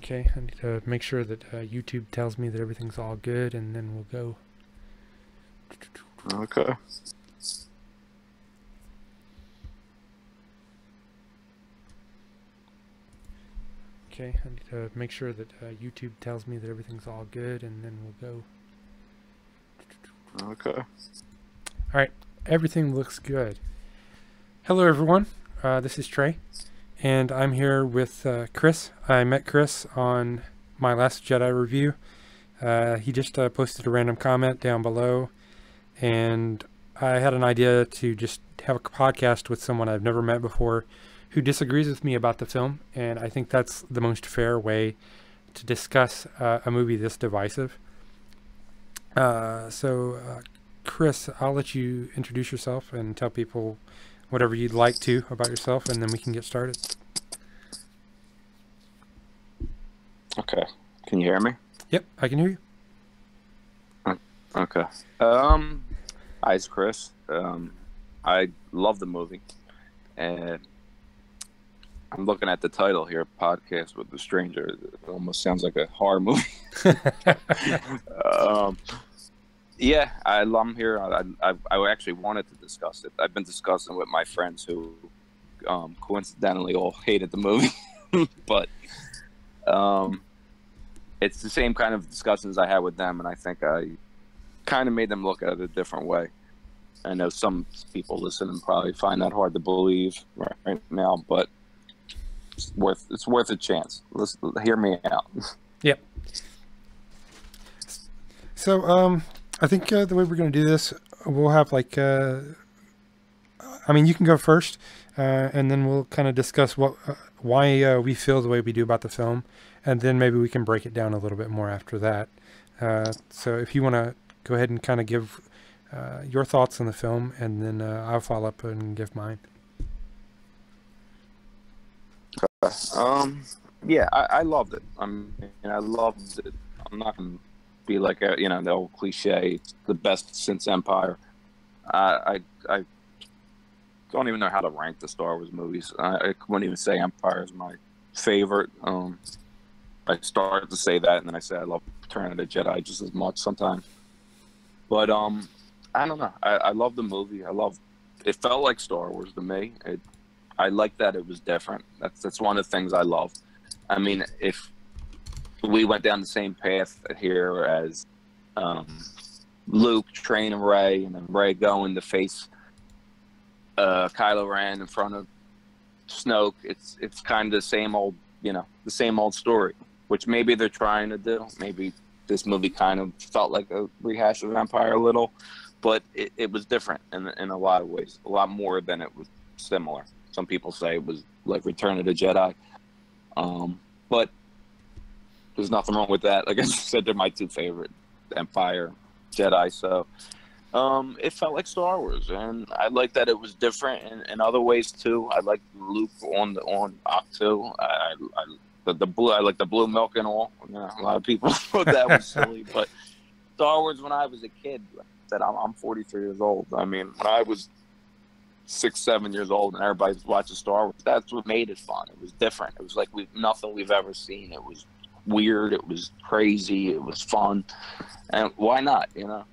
Okay, I need to make sure that YouTube tells me that everything's all good, and then we'll go. Okay. Okay, I need to make sure that YouTube tells me that everything's all good, and then we'll go. Okay. Alright, everything looks good. Hello everyone, this is Trey, and I'm here with Chris. I met Chris on my Last Jedi review. He just posted a random comment down below, and I had an idea to just have a podcast with someone I've never met before who disagrees with me about the film, and I think that's the most fair way to discuss a movie this divisive. Chris, I'll let you introduce yourself and tell people whatever you'd like to about yourself, and then we can get started. Okay. Can you hear me? Yep, I can hear you. Okay. Hi, it's Chris. I love the movie, and I'm looking at the title here, Podcast with the Stranger. It almost sounds like a horror movie. Yeah, I'm here. I actually wanted to discuss it. I've been discussing with my friends who coincidentally all hated the movie. But it's the same kind of discussions I had with them, and I think I kind of made them look at it a different way. I know some people listening probably find that hard to believe right now, but it's worth a chance. Hear me out. Yep. So, I think the way we're going to do this, we'll have like, I mean, you can go first, and then we'll kind of discuss why we feel the way we do about the film, and then maybe we can break it down a little bit more after that. So if you want to go ahead and kind of give your thoughts on the film, and then I'll follow up and give mine. Yeah, I loved it. I loved it. I'm not gonna be like the old cliche. It's the best since Empire. I don't even know how to rank the Star Wars movies. I wouldn't even say Empire is my favorite. I started to say that, and then I say I love Return of the Jedi just as much sometimes. But I don't know. I love the movie. It felt like Star Wars to me. I like that it was different. That's one of the things I love. I mean, if we went down the same path here as Luke training Rey, and then Rey going to face Kylo Ren in front of Snoke, it's kind of the same old story, which maybe they're trying to do. Maybe this movie kind of felt like a rehash of Empire a little, but it was different in a lot of ways, a lot more than it was similar. Some people say it was like Return of the Jedi, but there's nothing wrong with that. Like I said, they're my two favorite, Empire, Jedi. So it felt like Star Wars, and I like that it was different in other ways too. I like Luke on Octo. I like the blue milk and all. You know, a lot of people thought that was silly, but Star Wars when I was a kid. That I'm 43 years old. I mean, when I was 6, 7 years old, and everybody's watching Star Wars, that's what made it fun. It was different. It was like nothing we've ever seen. It was weird. It was crazy. It was fun, and why not? You know,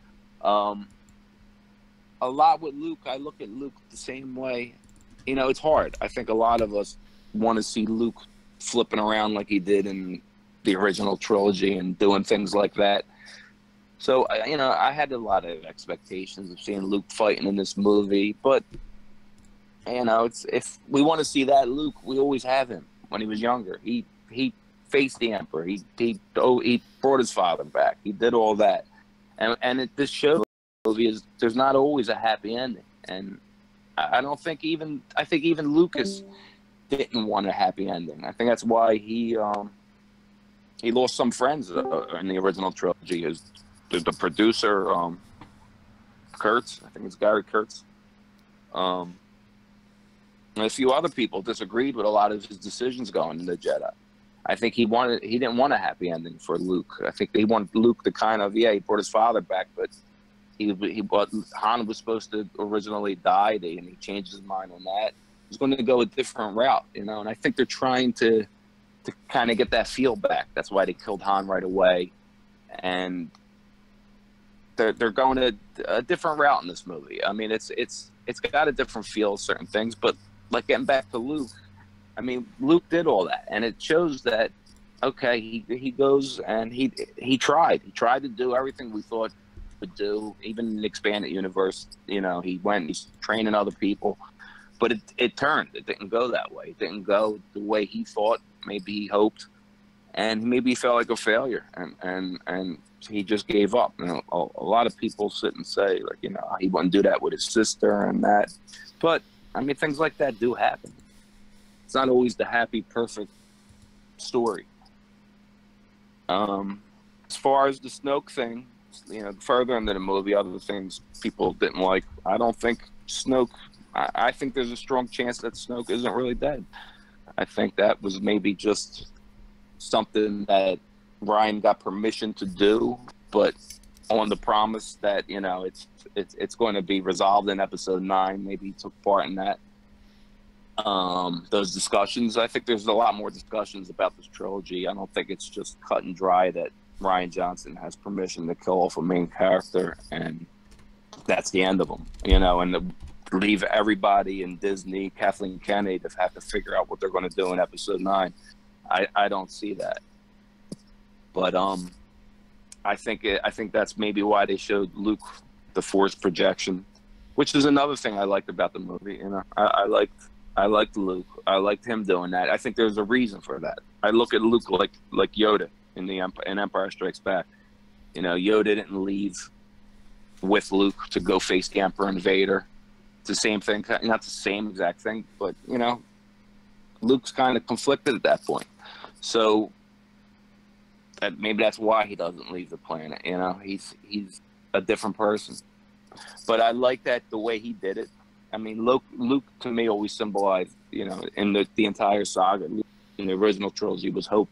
a lot with Luke. I look at Luke the same way. You know, it's hard. I think a lot of us want to see Luke flipping around like he did in the original trilogy and doing things like that. So, I had a lot of expectations of seeing Luke fighting in this movie, but, if we want to see that Luke, we always have him when he was younger. He faced the Emperor. He brought his father back. He did all that. And this show movie there's not always a happy ending. And I think even Lucas didn't want a happy ending. I think that's why he lost some friends in the original trilogy. The producer, Kurtz, I think it's Gary Kurtz, and a few other people disagreed with a lot of his decisions going into Jedi. I think he didn't want a happy ending for Luke. I think he wanted Luke to kind of, he brought his father back, but Han was supposed to originally die, and he changed his mind on that. He's going to go a different route, and I think they're trying to to kind of get that feel back. That's why they killed Han right away, and they're going a different route in this movie. I mean, it's got a different feel, certain things, but like getting back to Luke, I mean, Luke did all that, and it shows that okay, he goes and he tried to do everything we thought he would do, even in the expanded universe. You know, he's training other people, but it turned. It didn't go that way. It didn't go the way he thought. Maybe he hoped, and maybe he felt like a failure, and he just gave up. You know, a lot of people sit and say, like, you know, he wouldn't do that with his sister and that, but I mean, things like that do happen. It's not always the happy, perfect story. As far as the Snoke thing, you know, further into the movie, other things people didn't like. I don't think Snoke. I think there's a strong chance that Snoke isn't really dead. I think that was maybe just something that Ryan got permission to do, but on the promise that, you know, it's going to be resolved in episode 9. Maybe he took part in that. Those discussions, I think there's a lot more discussions about this trilogy. I don't think it's just cut and dry that Rian Johnson has permission to kill off a main character and that's the end of them, you know, and to leave everybody in Disney, Kathleen Kennedy, to have to figure out what they're going to do in episode 9. I don't see that. But I think that's maybe why they showed Luke the Force projection, which is another thing I liked about the movie. You know, I liked Luke. I liked him doing that. I think there's a reason for that. I look at Luke like Yoda in Empire Strikes Back. You know, Yoda didn't leave with Luke to go face the Emperor and Vader. It's the same thing, not the same exact thing, but, you know, Luke's kind of conflicted at that point. So maybe that's why he doesn't leave the planet. You know, he's a different person. But I like that the way he did it. I mean, Luke to me always symbolized, you know, in the entire saga, in the original trilogy, was hope.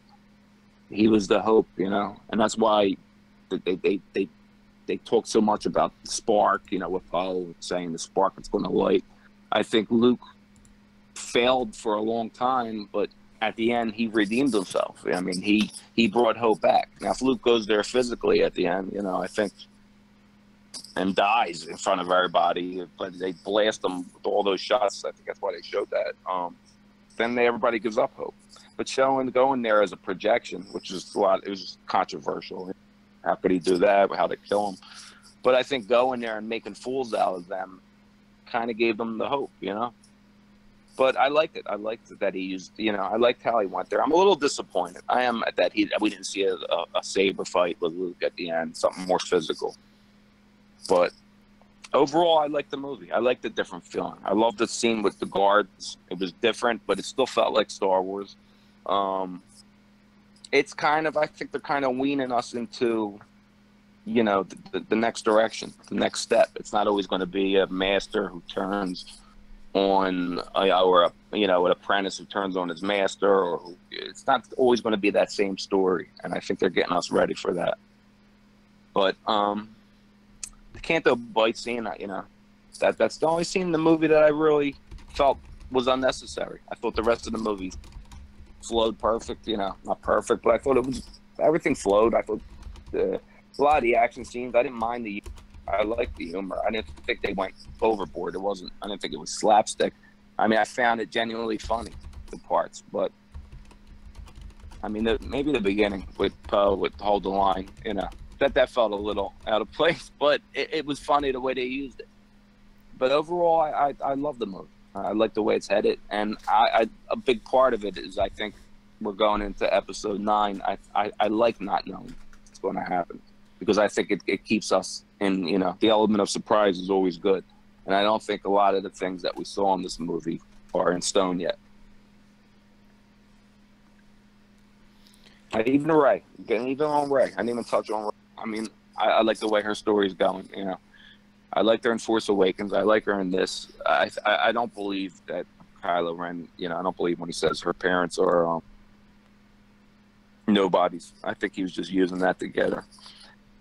He was the hope, you know, and that's why they talk so much about the spark, you know, with Poe saying the spark that's going to light. I think Luke failed for a long time, but at the end he redeemed himself. I mean, he brought hope back. Now, if Luke goes there physically at the end, you know, I think, and dies in front of everybody, but they blast him with all those shots. I think that's why they showed that. Then everybody gives up hope. But going there as a projection, which is it was controversial. How could he do that? How to kill him? But I think going there and making fools out of them kind of gave them the hope, you know. But I liked it. I liked it that he used, you know, I liked how he went there. I'm a little disappointed. I am at that we didn't see a saber fight with Luke at the end, something more physical. But overall, I liked the movie. I liked the different feeling. I loved the scene with the guards. It was different, but it still felt like Star Wars. It's kind of, I think they're kind of weaning us into, you know, the next direction, the next step. It's not always going to be a master who turns on, or an apprentice who turns on his master, or it's not always going to be that same story. And I think they're getting us ready for that. But the Canto Bight scene, you know, that's the only scene in the movie that I really felt was unnecessary. I thought the rest of the movie flowed perfect, you know, not perfect, but I thought everything flowed. I thought a lot of the action scenes, I didn't mind I liked the humor. I didn't think they went overboard. I didn't think it was slapstick. I mean, I found it genuinely funny, the parts, but I mean, maybe the beginning with Poe would hold the line, you know, that felt a little out of place, but it was funny the way they used it. But overall, I love the movie. I like the way it's headed, and a big part of it is I think we're going into episode 9. I like not knowing what's going to happen, because I think it keeps us in, you know, the element of surprise is always good, and I don't think a lot of the things that we saw in this movie are in stone yet. Even on Rey, I didn't even touch on Rey. I mean, I like the way her story's going, you know. I liked her in Force Awakens. I like her in this. I don't believe that Kylo Ren, you know, I don't believe when he says her parents are nobodies. I think he was just using that to get her.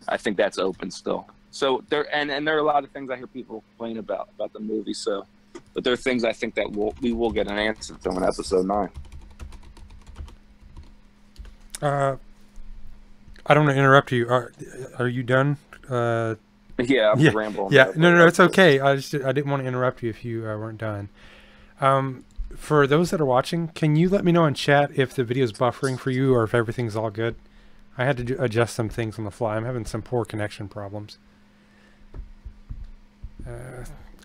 I think that's open still. So there are a lot of things I hear people complain about the movie. So, but there are things I think that we will get an answer to in episode 9. I don't want to interrupt you. Are you done? Yeah, I'm Yeah, rambling. yeah. There, No, but no, no, it's okay. I didn't want to interrupt you if you weren't done. For those that are watching, can you let me know in chat if the video is buffering for you or if everything's all good? I had to adjust some things on the fly. I'm having some poor connection problems.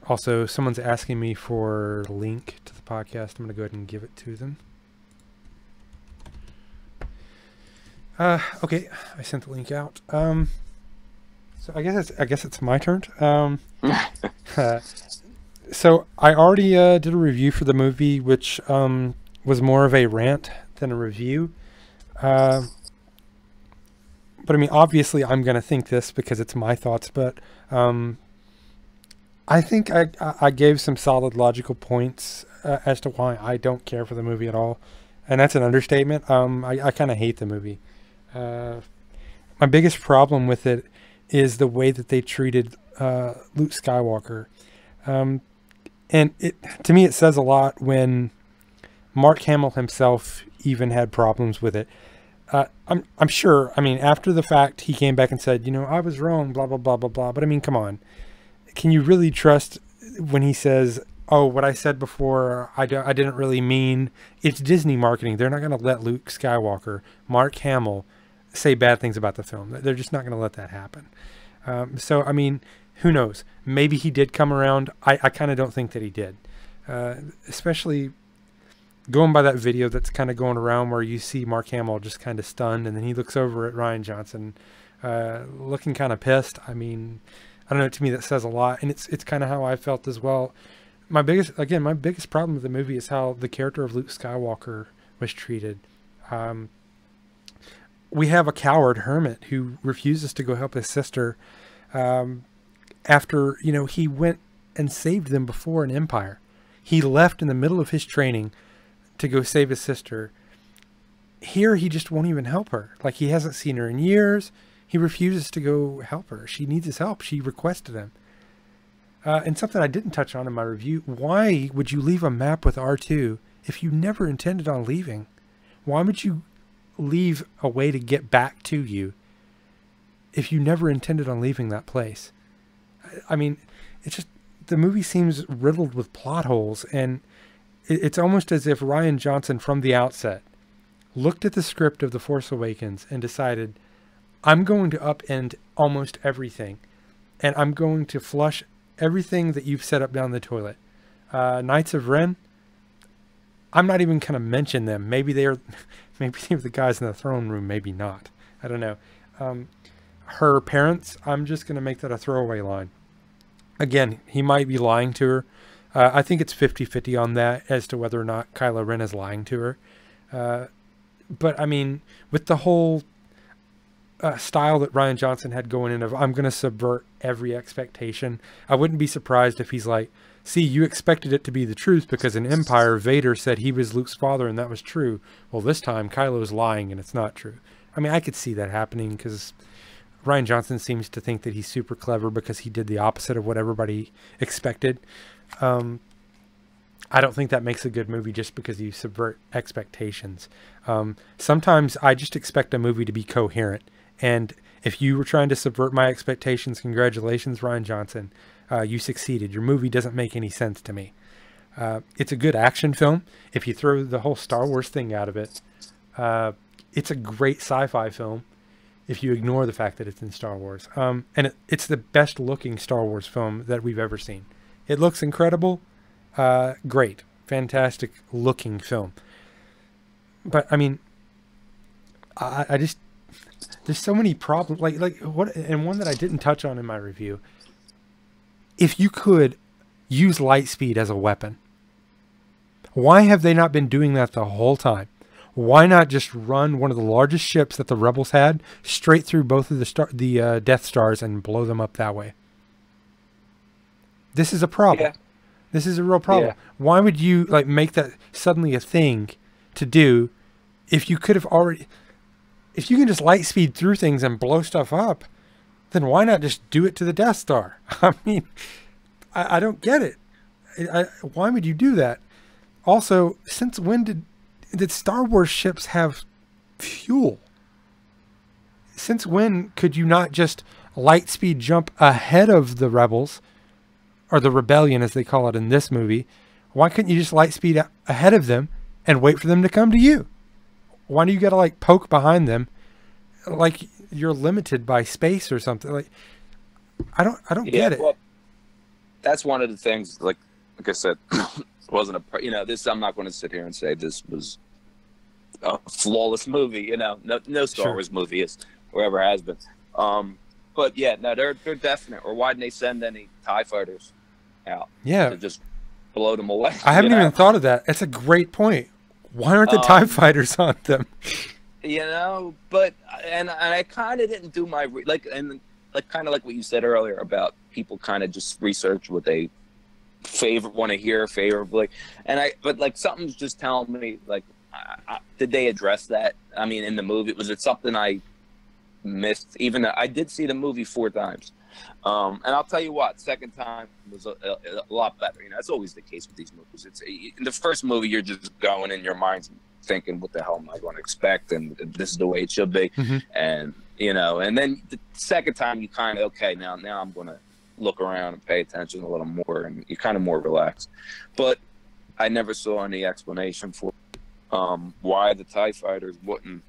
Also, someone's asking me for a link to the podcast. I'm going to go ahead and give it to them. Okay, I sent the link out. So I guess it's my turn. So I already did a review for the movie, which was more of a rant than a review. But I mean, obviously, I'm going to think this because it's my thoughts. But I think I gave some solid logical points as to why I don't care for the movie at all, and that's an understatement. I kind of hate the movie. My biggest problem with it is the way that they treated Luke Skywalker. And to me, it says a lot when Mark Hamill himself even had problems with it. I'm sure, I mean, after the fact, he came back and said, I was wrong, blah, blah, blah, blah, blah. But I mean, come on. Can you really trust when he says, oh, what I said before, I didn't really mean? It's Disney marketing. They're not going to let Luke Skywalker, Mark Hamill, say bad things about the film. They're just not going to let that happen. So, I mean, who knows? Maybe he did come around. I kind of don't think that he did. Especially going by that video that's kind of going around where you see Mark Hamill just kind of stunned, and then he looks over at Rian Johnson looking kind of pissed. I mean, I don't know, to me that says a lot, and it's kind of how I felt as well. My biggest problem with the movie is how the character of Luke Skywalker was treated. We have a coward hermit who refuses to go help his sister after, he went and saved them before in Empire. He left in the middle of his training to go save his sister. Here, he just won't even help her. Like, he hasn't seen her in years. He refuses to go help her. She needs his help. She requested him. And something I didn't touch on in my review, why would you leave a map with R2 if you never intended on leaving? Why would you leave a way to get back to you if you never intended on leaving that place? I mean, it's just, the movie seems riddled with plot holes, and it's almost as if Rian Johnson from the outset looked at the script of The Force Awakens and decided, I'm going to upend almost everything, and I'm going to flush everything that you've set up down the toilet. Knights of Ren, I'm not even going to mention them. Maybe they're the guys in the throne room, maybe not. I don't know. Her parents, I'm just going to make that a throwaway line. Again, he might be lying to her. I think it's 50-50 on that as to whether or not Kylo Ren is lying to her. But I mean, with the whole style that Rian Johnson had going in of, I'm going to subvert every expectation, I wouldn't be surprised if he's like, see, you expected it to be the truth because in Empire, Vader said he was Luke's father and that was true. Well, this time Kylo's lying and it's not true. I mean, I could see that happening because Rian Johnson seems to think that he's super clever because he did the opposite of what everybody expected. I don't think that makes a good movie just because you subvert expectations. Sometimes I just expect a movie to be coherent. And if you were trying to subvert my expectations, congratulations, Rian Johnson. You succeeded. Your movie doesn't make any sense to me. It's a good action film. If you throw the whole Star Wars thing out of it, it's a great sci-fi film if you ignore the fact that it's in Star Wars. And it's the best looking Star Wars film that we've ever seen. It looks incredible. Great. Fantastic looking film. But I mean, I just, there's so many problems. Like what, and one that I didn't touch on in my review. If you could use light speed as a weapon, why have they not been doing that the whole time? Why not just run one of the largest ships that the rebels had straight through both of the Death Stars and blow them up that way? This is a problem. Yeah. This is a real problem. Yeah. Why would you like make that suddenly a thing to do if you could have already, if you can just light speed through things and blow stuff up, then why not just do it to the Death Star? I mean, I don't get it. Why would you do that? Also, since when did Star Wars ships have fuel? since when could you not just light speed jump ahead of the rebels, or the rebellion as they call it in this movie? Why couldn't you just light speed ahead of them and wait for them to come to you? Why do you got to like poke behind them like you're limited by space or something? Like I don't get it. Well, that's one of the things. Like I said, wasn't a this. I'm not going to sit here and say this was a flawless movie. No Star Wars movie is or ever has been. But yeah, no, they're definite. Or why didn't they send any TIE fighters out? Yeah, to just blow them away. I haven't even thought of that. That's a great point. Why aren't the TIE fighters on them? But I kind of didn't do my kind of like what you said earlier about people kind of just research what they want to hear favorably, but like something's just telling me like, did they address that? I mean, in the movie, was it something I missed? Even though I did see the movie 4 times. And I'll tell you what, second time was a lot better. That's always the case with these movies. It's in the first movie, you're just going in your mind thinking, what the hell am I going to expect? And this is the way it should be. Mm-hmm. And, and then the second time you kind of, okay, now I'm going to look around and pay attention a little more, and you're kind of more relaxed. But I never saw any explanation for why the TIE fighters wouldn't.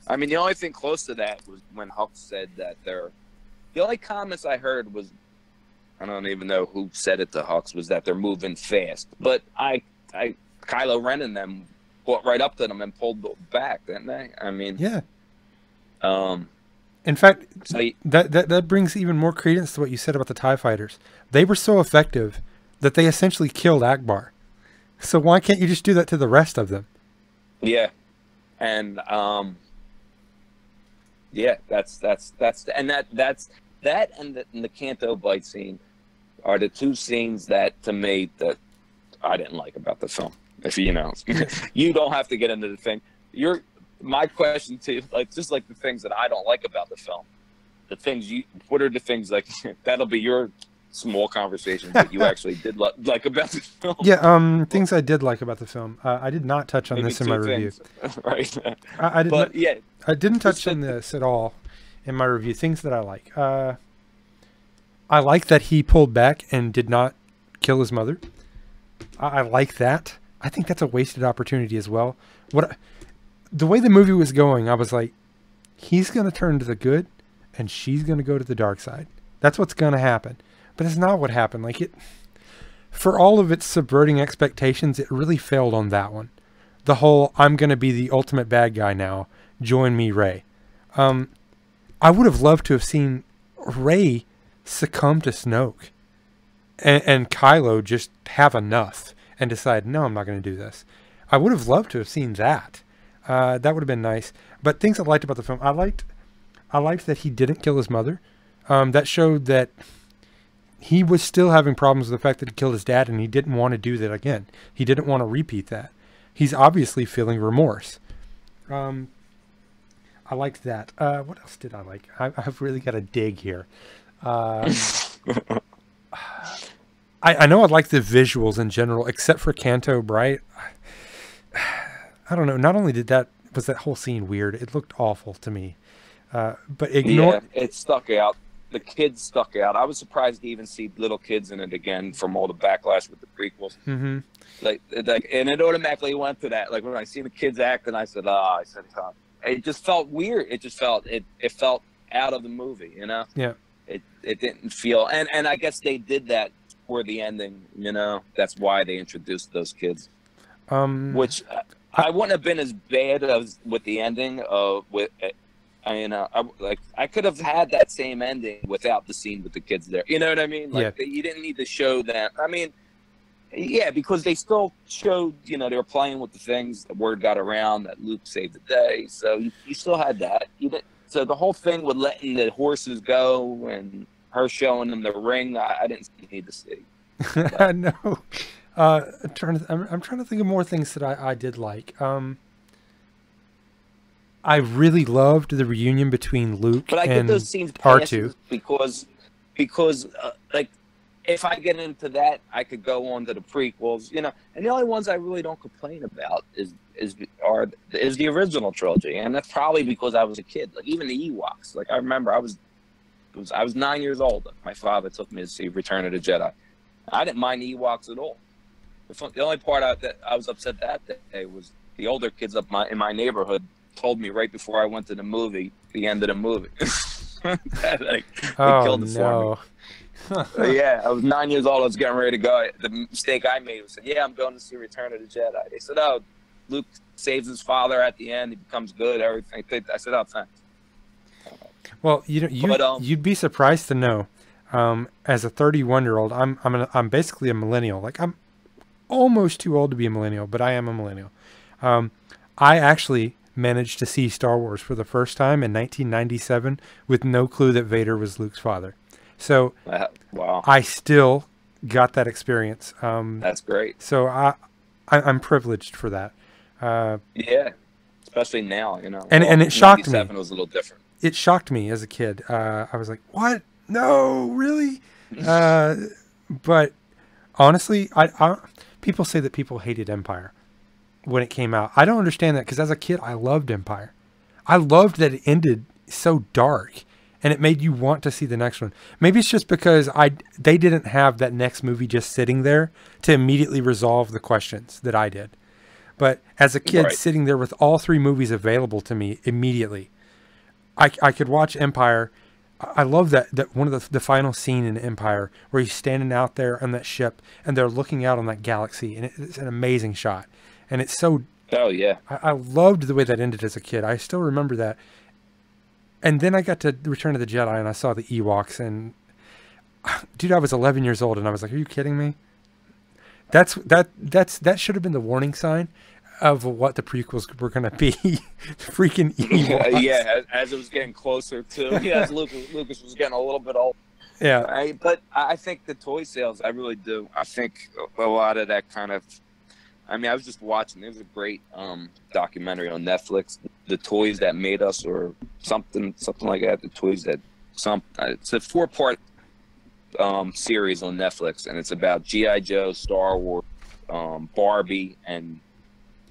I mean, the only thing close to that was when Huck said that the only comments I heard was, I don't even know who said it to Hux, was that they're moving fast. But Kylo Ren and them caught right up to them and pulled back, didn't they? I mean, yeah. In fact, so that brings even more credence to what you said about the TIE fighters. They were so effective that they essentially killed Akbar. So why can't you just do that to the rest of them? Yeah, and yeah, that's and the Canto Bite scene are the 2 scenes that, to me, that I didn't like about the film. If you don't have to get into the thing. My question to you, just like the things that I don't like about the film, what are the things like that'll be your small conversations that you actually did like about the film? Yeah, things I did like about the film. I did not touch on this in my review. Right. I did not, yeah, I didn't touch on this at all in my review. Things that I like. I like that he pulled back and did not kill his mother. I like that. I think that's a wasted opportunity as well. The way the movie was going, I was like, he's going to turn to the good and she's going to go to the dark side. That's what's going to happen. But it's not what happened. For all of its subverting expectations, it really failed on that one. The whole, I'm going to be the ultimate bad guy now. Join me, Rey. I would have loved to have seen Rey succumb to Snoke and Kylo just have enough and decide, no, I'm not going to do this. I would have loved to have seen that. That would have been nice. But things I liked about the film, I liked that he didn't kill his mother. That showed that he was still having problems with the fact that he killed his dad, and he didn't want to do that again. He didn't want to repeat that. He's obviously feeling remorse. I liked that. What else did I like? I've really got to dig here. I know I like the visuals in general, except for Canto Bright. I don't know. Not only was that whole scene weird, it looked awful to me. But yeah, it stuck out. The kids stuck out. I was surprised to even see little kids in it again from all the backlash with the prequels. Mm-hmm. And it automatically went to that. Like when I seen the kids acting, I said, it just felt weird. It just felt it felt out of the movie, Yeah. It didn't feel, and I guess they did that for the ending. That's why they introduced those kids. Which I wouldn't have been as bad as with the ending I could have had that same ending without the scene with the kids there. You know what I mean? You didn't need to show that. I mean, yeah, because they still showed, they were playing with the things. The word got around that Luke saved the day. So you still had that. So the whole thing with letting the horses go and her showing them the ring, I didn't need to see. No. I'm trying to think of more things that I did like. I really loved the reunion between Luke and but I get those scenes R2 because if I get into that, I could go on to the prequels, you know. And the only ones I really don't complain about is the original trilogy, and that's probably because I was a kid. Like even the Ewoks. Like I remember, I was 9 years old. My father took me to see Return of the Jedi. I didn't mind the Ewoks at all. The only part that I was upset that day was the older kids in my neighborhood told me right before I went to the movie, the end of the movie. They killed it for me. Yeah, I was 9 years old. I was getting ready to go. The mistake I made was said, "Yeah, I'm going to see Return of the Jedi." They said, "Oh, Luke saves his father at the end. He becomes good. Everything." I said, "Oh, thanks." Well, you'd be surprised to know, as a 31-year-old, I'm basically a millennial. Like I'm almost too old to be a millennial, but I am a millennial. I actually managed to see Star Wars for the first time in 1997 with no clue that Vader was Luke's father. So wow, I still got that experience. That's great. So I'm privileged for that. Yeah, especially now, you know. And it shocked me. 97 was a little different. It shocked me as a kid. I was like, "What? No, really?" But honestly, people say that people hated Empire when it came out. I don't understand that because as a kid, I loved Empire. I loved that it ended so dark. And it made you want to see the next one. Maybe it's just because they didn't have that next movie just sitting there to immediately resolve the questions that I did. But as a kid sitting there with all 3 movies available to me immediately, I could watch Empire. I love that one of the final scene in Empire where he's standing out there on that ship and they're looking out on that galaxy, and it's an amazing shot. And it's so... Oh, yeah. I loved the way that ended as a kid. I still remember that. And then I got to Return of the Jedi and I saw the Ewoks, and dude, I was 11 years old and I was like, "Are you kidding me?" That should have been the warning sign of what the prequels were going to be. Freaking Ewoks. Yeah, as it was getting closer to, as Lucas was getting a little bit old. Yeah. But I think the toy sales, I really do. I think a lot of that kind of, I mean, I was just watching. There's a great documentary on Netflix, "The Toys That Made Us," or something like that. The Toys That it's a 4-part series on Netflix, and it's about G.I. Joe, Star Wars, Barbie, and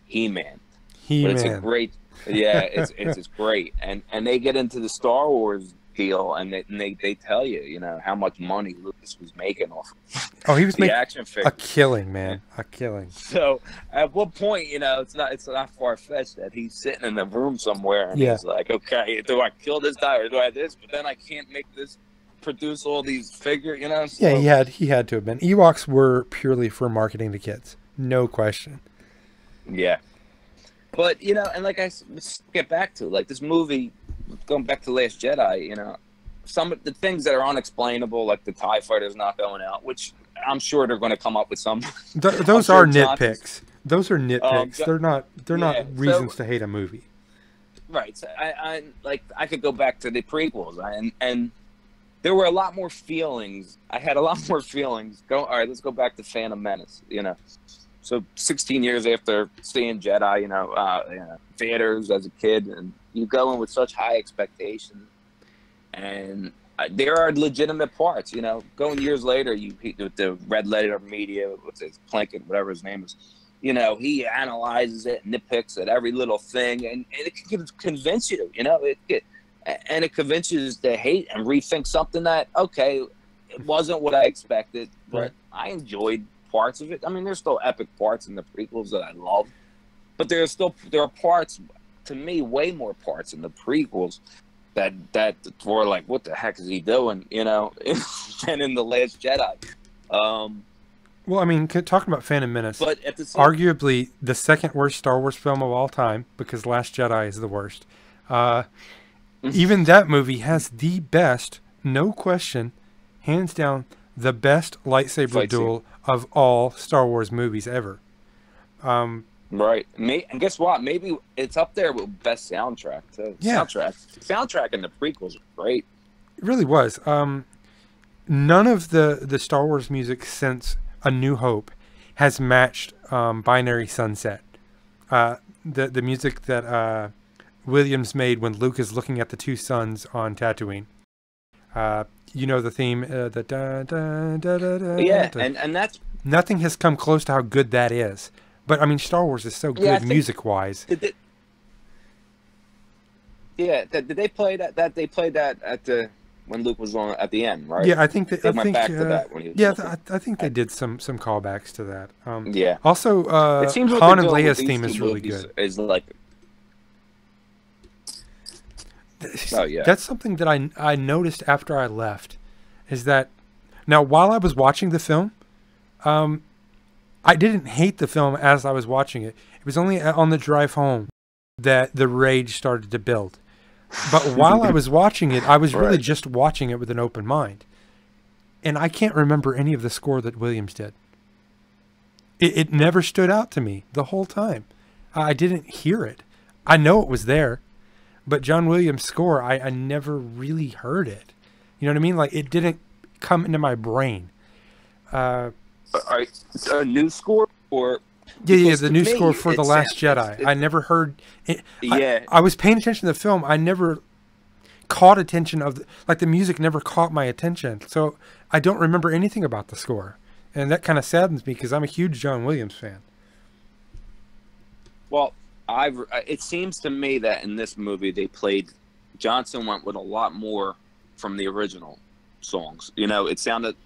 He-Man. He-Man. But it's a great, it's great, and they get into the Star Wars deal, and they tell you, you know, how much money Lucas was making off of he was making action figures. A killing, man. A killing. So at what point, you know, it's not far-fetched that he's sitting in a room somewhere and he's like, "Okay, do I kill this guy or do I this? But then I can't produce all these figures, you know?" So, yeah, he had to have been. Ewoks were purely for marketing to kids. No question. Yeah. But, you know, and like let's get back to, like, this movie, going back to Last Jedi, you know, some of the things that are unexplainable, like the TIE fighter's not going out, which I'm sure they're going to come up with some. Those are nitpicks. Those are nitpicks. They're not reasons to hate a movie. Right. So I could go back to the prequels, and there were a lot more feelings. I had a lot more feelings. All right, let's go back to Phantom Menace, you know. So 16 years after seeing Jedi, you know, theaters as a kid, and you go in with such high expectations, and there are legitimate parts, you know. Going years later, with the red letter media, what's it, Plinkett, whatever his name is, you know, he analyzes it, nitpicks at every little thing, and it can convince you, you know, and it convinces you to hate and rethink something that, okay, it wasn't what I expected, but I enjoyed parts of it. I mean, there's still epic parts in the prequels that I love, but there are parts, to me, way more parts in the prequels that were like, what the heck is he doing, you know, than in The Last Jedi. Well, I mean, talking about Phantom Menace, but at the arguably the second worst Star Wars film of all time, because Last Jedi is the worst. Even that movie has the best, no question, hands down, the best lightsaber duel of all Star Wars movies ever. Right. And guess what? Maybe it's up there with best soundtrack too. Yeah. Soundtrack in the prequels are great. It really was. None of the Star Wars music since A New Hope has matched Binary Sunset. The music that Williams made when Luke is looking at the two suns on Tatooine. You know the theme, the da, da, da, da, da, Yeah, da. and that's Nothing has come close to how good that is. But I mean, Star Wars is so yeah. I good think music wise. did they play that? That they played that at the when Luke was on at the end, right? Yeah, I think that They went back to that when he was yeah, looking. I think they did some callbacks to that. Yeah, Also, it seems what they're Han and doing with Leia's these theme two is really movies good. is like, oh yeah, That's something that I noticed after I left, is that now while I was watching the film, I didn't hate the film as I was watching it. It was only on the drive home that the rage started to build. But while I was watching it, I was really Right. just watching it with an open mind. And I can't remember any of the score that Williams did. It never stood out to me the whole time. I didn't hear it. I know it was there, but John Williams' score, I never really heard it. You know what I mean? Like, it didn't come into my brain. a new score or Yeah, because the to new me, score for The it's Last Jedi. I never heard it. Yeah. I was paying attention to the film. I never caught attention of like the music never caught my attention. So I don't remember anything about the score. And that kind of saddens me because I'm a huge John Williams fan. Well, it seems to me that in this movie they played Johnson went with a lot more from the original songs. You know, it sounded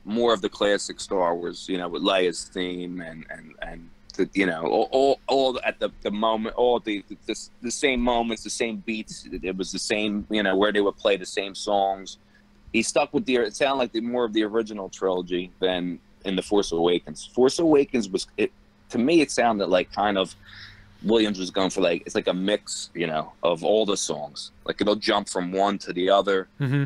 more of the classic Star Wars. You know, with Leia's theme and the, you know, all at the moment, all the same moments, the same beats. It was the same. You know, where they would play the same songs. He stuck with it sounded like more of the original trilogy than in The Force Awakens. Force Awakens to me, it sounded like kind of Williams was going for like, it's like a mix, you know, of all the songs. Like it'll jump from one to the other. Mm-hmm.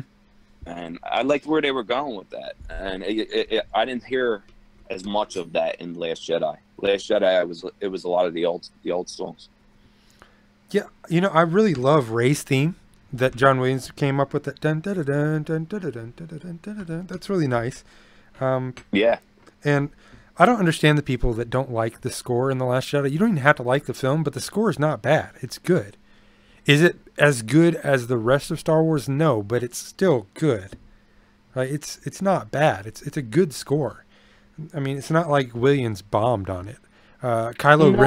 And I liked where they were going with that. And I didn't hear as much of that in Last Jedi. Last Jedi, it was a lot of the old songs. Yeah, you know, I really love Ray's theme that John Williams came up with. That dun dun dun dun dun dun dun dun dun dun. That's really nice. Yeah. And I don't understand the people that don't like the score in The Last Jedi. You don't even have to like the film, but the score is not bad. It's good. Is it as good as the rest of Star Wars? No, but it's still good. Right? It's not bad. It's a good score. I mean, it's not like Williams bombed on it. Kylo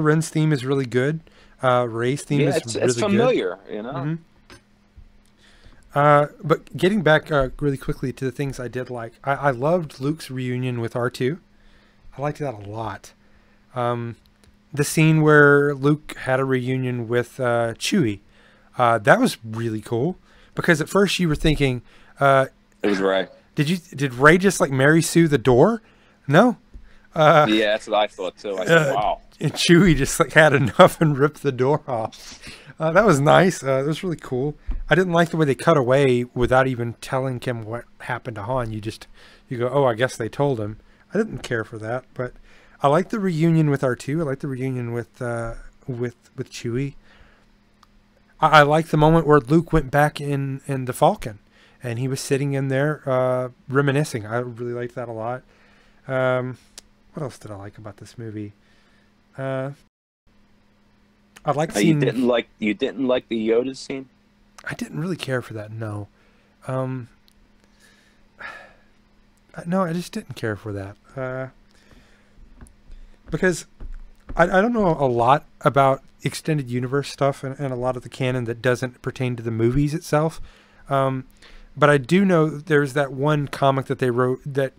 Ren's theme is really good. Ray's theme is really good. It's familiar, you know. Mm-hmm. But getting back really quickly to the things I did like, I loved Luke's reunion with R2. I liked that a lot. The scene where Luke had a reunion with Chewie, that was really cool because at first you were thinking, it was Ray. Did Ray just like Mary Sue the door? No. Yeah, that's what I thought too. I said, wow. And Chewie just like had enough and ripped the door off. That was nice. That was really cool. I didn't like the way they cut away without even telling him what happened to Han. You go, oh, I guess they told him. I didn't care for that, but I like the reunion with R2. I like the reunion with Chewie. I like the moment where Luke went back in the Falcon, and he was sitting in there reminiscing. I really liked that a lot. What else did I like about this movie? I like seeing. You didn't like the Yoda scene? I didn't really care for that. No. No, I just didn't care for that. Because I don't know a lot about extended universe stuff and a lot of the canon that doesn't pertain to the movies itself. But I do know there's that one comic that they wrote that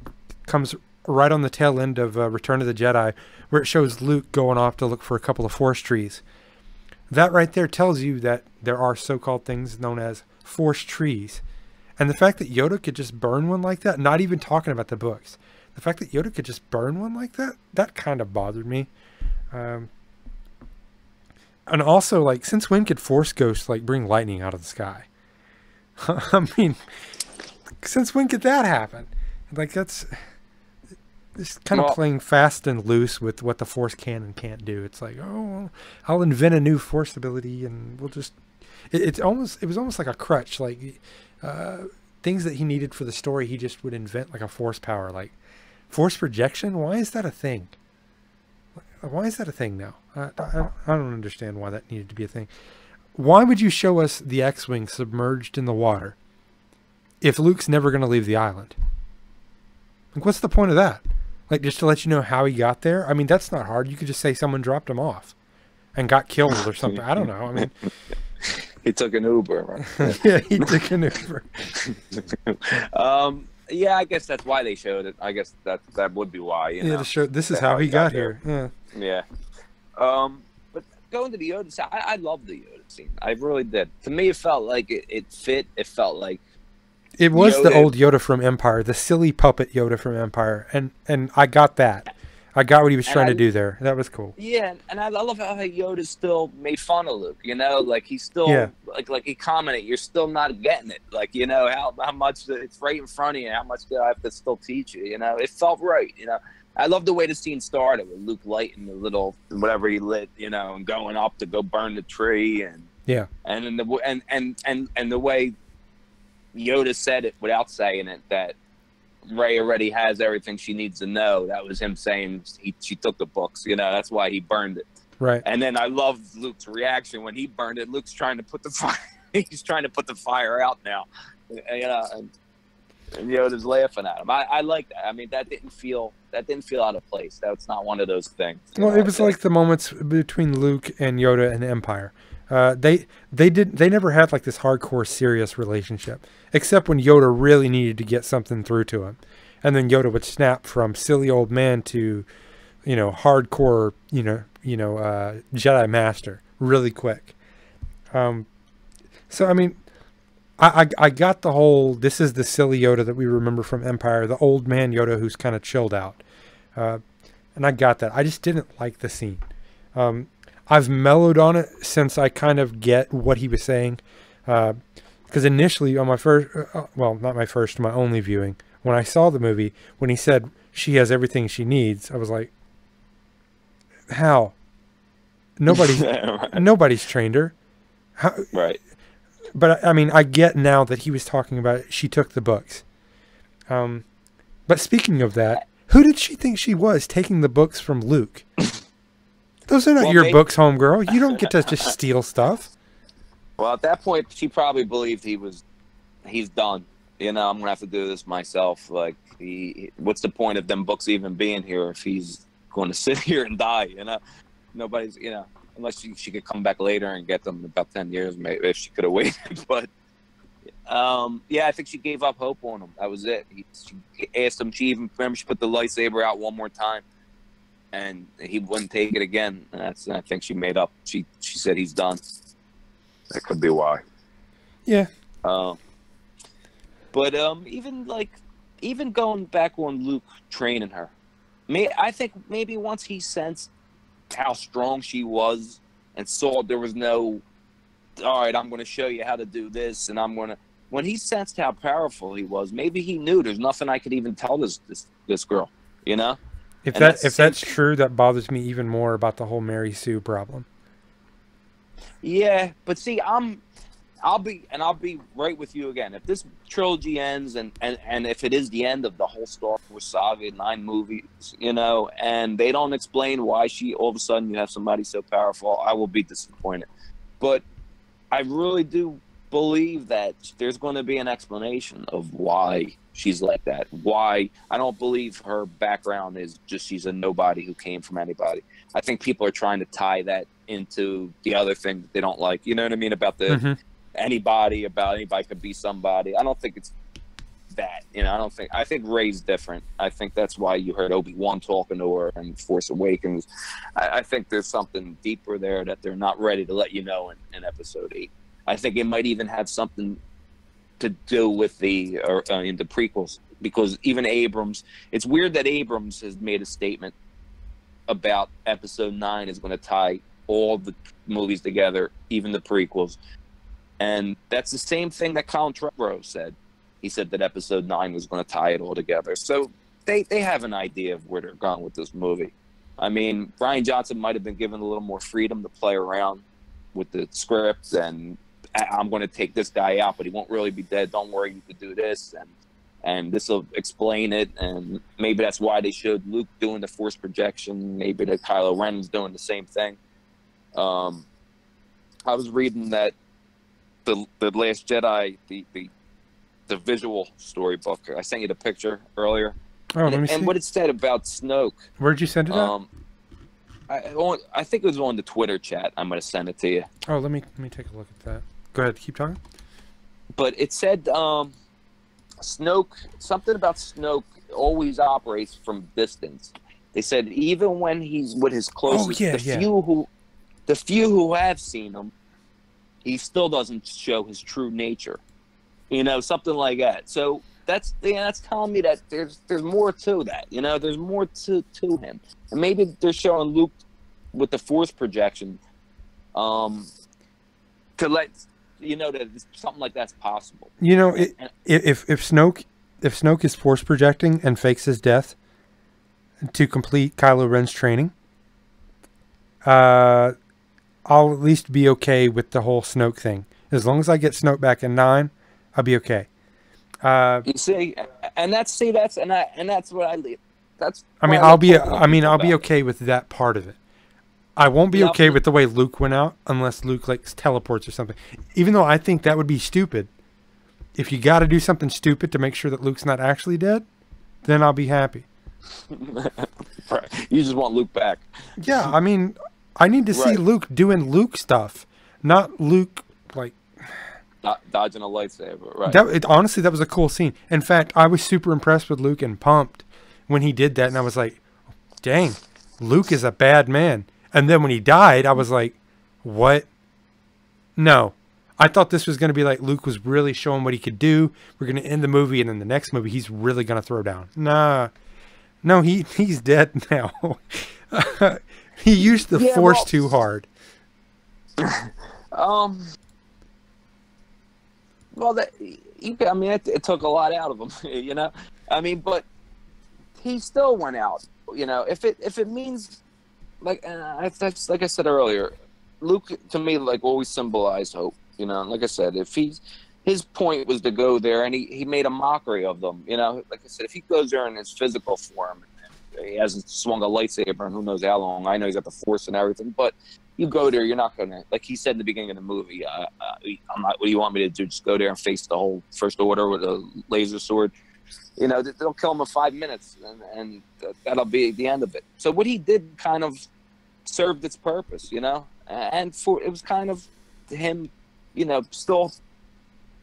comes right on the tail end of Return of the Jedi, where it shows Luke going off to look for a couple of force trees. That right there tells you that there are so-called things known as force trees. And the fact that Yoda could just burn one like that, not even talking about the books, the fact that Yoda could just burn one like that, that kind of bothered me. And also, like, since when could Force Ghosts, like, bring lightning out of the sky? I mean, since when could that happen? Like, that's just kind of playing fast and loose with what the Force can and can't do. It's like, oh, well, I'll invent a new Force ability and we'll just... It was almost like a crutch. Like, things that he needed for the story, he just would invent, like a Force power. Like, Force projection? Why is that a thing? Why is that a thing now? I don't understand why that needed to be a thing. why would you show us the X-Wing submerged in the water if Luke's never going to leave the island? Like, what's the point of that? Like, just to let you know how he got there? I mean, that's not hard. You could just say someone dropped him off and got killed or something. I don't know. I mean, he took an Uber, right? Yeah, he took an Uber. Yeah, I guess that's why they showed it. I guess that would be why. You know? To show this is how he got here. Yeah. Yeah. But going to the Yoda scene, I love the Yoda scene. I really did. To me, it felt like it fit. It felt like it was Yoda. The old Yoda from Empire, the silly puppet Yoda from Empire, and I got that. I got what he was trying to do there. That was cool. Yeah, and I love how Yoda still made fun of Luke. You know, like he's still like he commented, "You're still not getting it." Like, you know, how much it's right in front of you. How much do I have to still teach you? You know, it felt right. You know, I love the way the scene started with Luke lighting the little whatever he lit. You know, and going up to go burn the tree, and and then the way Yoda said it without saying it, that Rey already has everything she needs to know. That was him saying she took the books. You know, that's why he burned it. Right. And then I love Luke's reaction when he burned it. Luke's trying to put the fire. He's trying to put the fire out now. You know, and Yoda's laughing at him. I like that. I mean, that didn't feel out of place. That's not one of those things. Well, it was like the moments between Luke and Yoda and Empire. They never had like this hardcore serious relationship, except when Yoda really needed to get something through to him, and then Yoda would snap from silly old man to, you know, hardcore, Jedi master really quick. So I mean, I got the whole, this is the silly Yoda that we remember from Empire, the old man Yoda who's kind of chilled out, and I got that. I just didn't like the scene. I've mellowed on it since I kind of get what he was saying. Because initially on my first, well, not my first, my only viewing, when I saw the movie, when he said she has everything she needs, I was like, how? Nobody's trained her. How? Right. But I mean, I get now that he was talking about she took the books. But speaking of that, who did she think she was taking the books from Luke? Those are not your books, homegirl. You don't get to just steal stuff. Well, at that point, she probably believed he's done. You know, I'm going to have to do this myself. Like, what's the point of them books even being here if he's going to sit here and die, you know? Nobody's, you know, unless she could come back later and get them in about 10 years, maybe, if she could have waited. But, yeah, I think she gave up hope on him. That was it. She asked him, she put the lightsaber out one more time. And he wouldn't take it again. And I think she made up. She said he's done. That could be why. Yeah. But even going back on Luke training her, I think maybe once he sensed how strong she was and saw there was no, all right, I'm going to show you how to do this, and when he sensed how powerful he was, maybe he knew there's nothing I could even tell this girl, you know. If that's true, that bothers me even more about the whole Mary Sue problem. Yeah, but see, I'll be right with you again. If this trilogy ends and if it is the end of the whole Star Wars saga, 9 movies, you know, and they don't explain why all of a sudden you have somebody so powerful, I will be disappointed. But I really do believe that there's going to be an explanation of why she's like that. Why I don't believe her background is just she's a nobody who came from anybody. I think people are trying to tie that into the other thing that they don't like. You know what I mean? About the anybody could be somebody. I don't think it's that. You know, I think Rey's different. I think that's why you heard Obi-Wan talking to her in Force Awakens. I think there's something deeper there that they're not ready to let you know in Episode 8. I think it might even have something to do with the prequels, because even Abrams, it's weird that Abrams has made a statement about Episode 9 is going to tie all the movies together, even the prequels. And that's the same thing that Colin Trevorrow said. He said that Episode 9 was going to tie it all together. So they have an idea of where they're going with this movie. I mean, Rian Johnson might have been given a little more freedom to play around with the script, and I'm going to take this guy out, but he won't really be dead. Don't worry, you could do this, and this will explain it. And maybe that's why they showed Luke doing the force projection. Maybe that Kylo Ren was doing the same thing. I was reading that the Last Jedi, the visual storybook. I sent you the picture earlier. Oh, let me see. And what it said about Snoke. Where'd you send it at? I think it was on the Twitter chat. I'm going to send it to you. Oh, let me take a look at that. Go ahead, keep talking. But it said Snoke, something about Snoke always operates from distance. They said even when he's with his closest, the few who have seen him, he still doesn't show his true nature. You know, something like that. So that's telling me that there's more to that. You know, there's more to him, and maybe they're showing Luke with the Force projection, to let you know that something like that's possible. You know, if Snoke is Force projecting and fakes his death to complete Kylo Ren's training, I'll at least be okay with the whole Snoke thing. As long as I get Snoke back in 9, I'll be okay. You see, that's what I leave. That's. I'll be okay with that part of it. I won't be okay with the way Luke went out unless Luke like teleports or something. Even though I think that would be stupid. If you got to do something stupid to make sure that Luke's not actually dead, then I'll be happy. You just want Luke back. Yeah, I mean, I need to see Luke doing Luke stuff, not Luke like dodging a lightsaber. Right. Honestly, that was a cool scene. In fact, I was super impressed with Luke and pumped when he did that, and I was like, "Dang, Luke is a bad man." And then when he died, I was like, "What? No." I thought this was going to be like Luke was really showing what he could do. We're going to end the movie, and then the next movie, he's really going to throw down. Nah. No, he's dead now. He used the Force too hard. Well, it took a lot out of him, you know. I mean, but he still went out. You know, if it means like that's like I said earlier, Luke to me like always symbolized hope. You know, like I said, if his point was to go there, and he made a mockery of them. You know, like I said, if he goes there in his physical form, and he hasn't swung a lightsaber in who knows how long. I know he's got the Force and everything, but you go there, you're not gonna, like he said in the beginning of the movie. I'm not. What do you want me to do? Just go there and face the whole First Order with a laser sword? You know, they'll kill him in 5 minutes, and that'll be the end of it. So what he did kind of served its purpose, you know, and it was kind of him, you know, still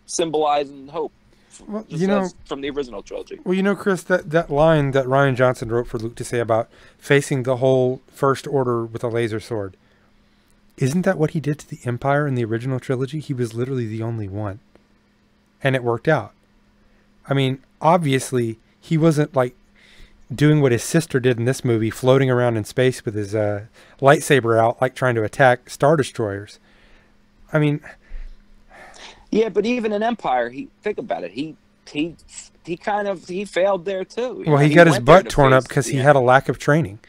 symbolizing hope. Well, you know, from the original trilogy. Well, you know, Chris, that line that Ryan Johnson wrote for Luke to say about facing the whole First Order with a laser sword, isn't that what he did to the Empire in the original trilogy? He was literally the only one, and it worked out. I mean, obviously, he wasn't like doing what his sister did in this movie, floating around in space with his lightsaber out, like trying to attack Star Destroyers. I mean, yeah, but even in Empire, think about it. He failed there too. Well, he got his butt torn up because he had a lack of training.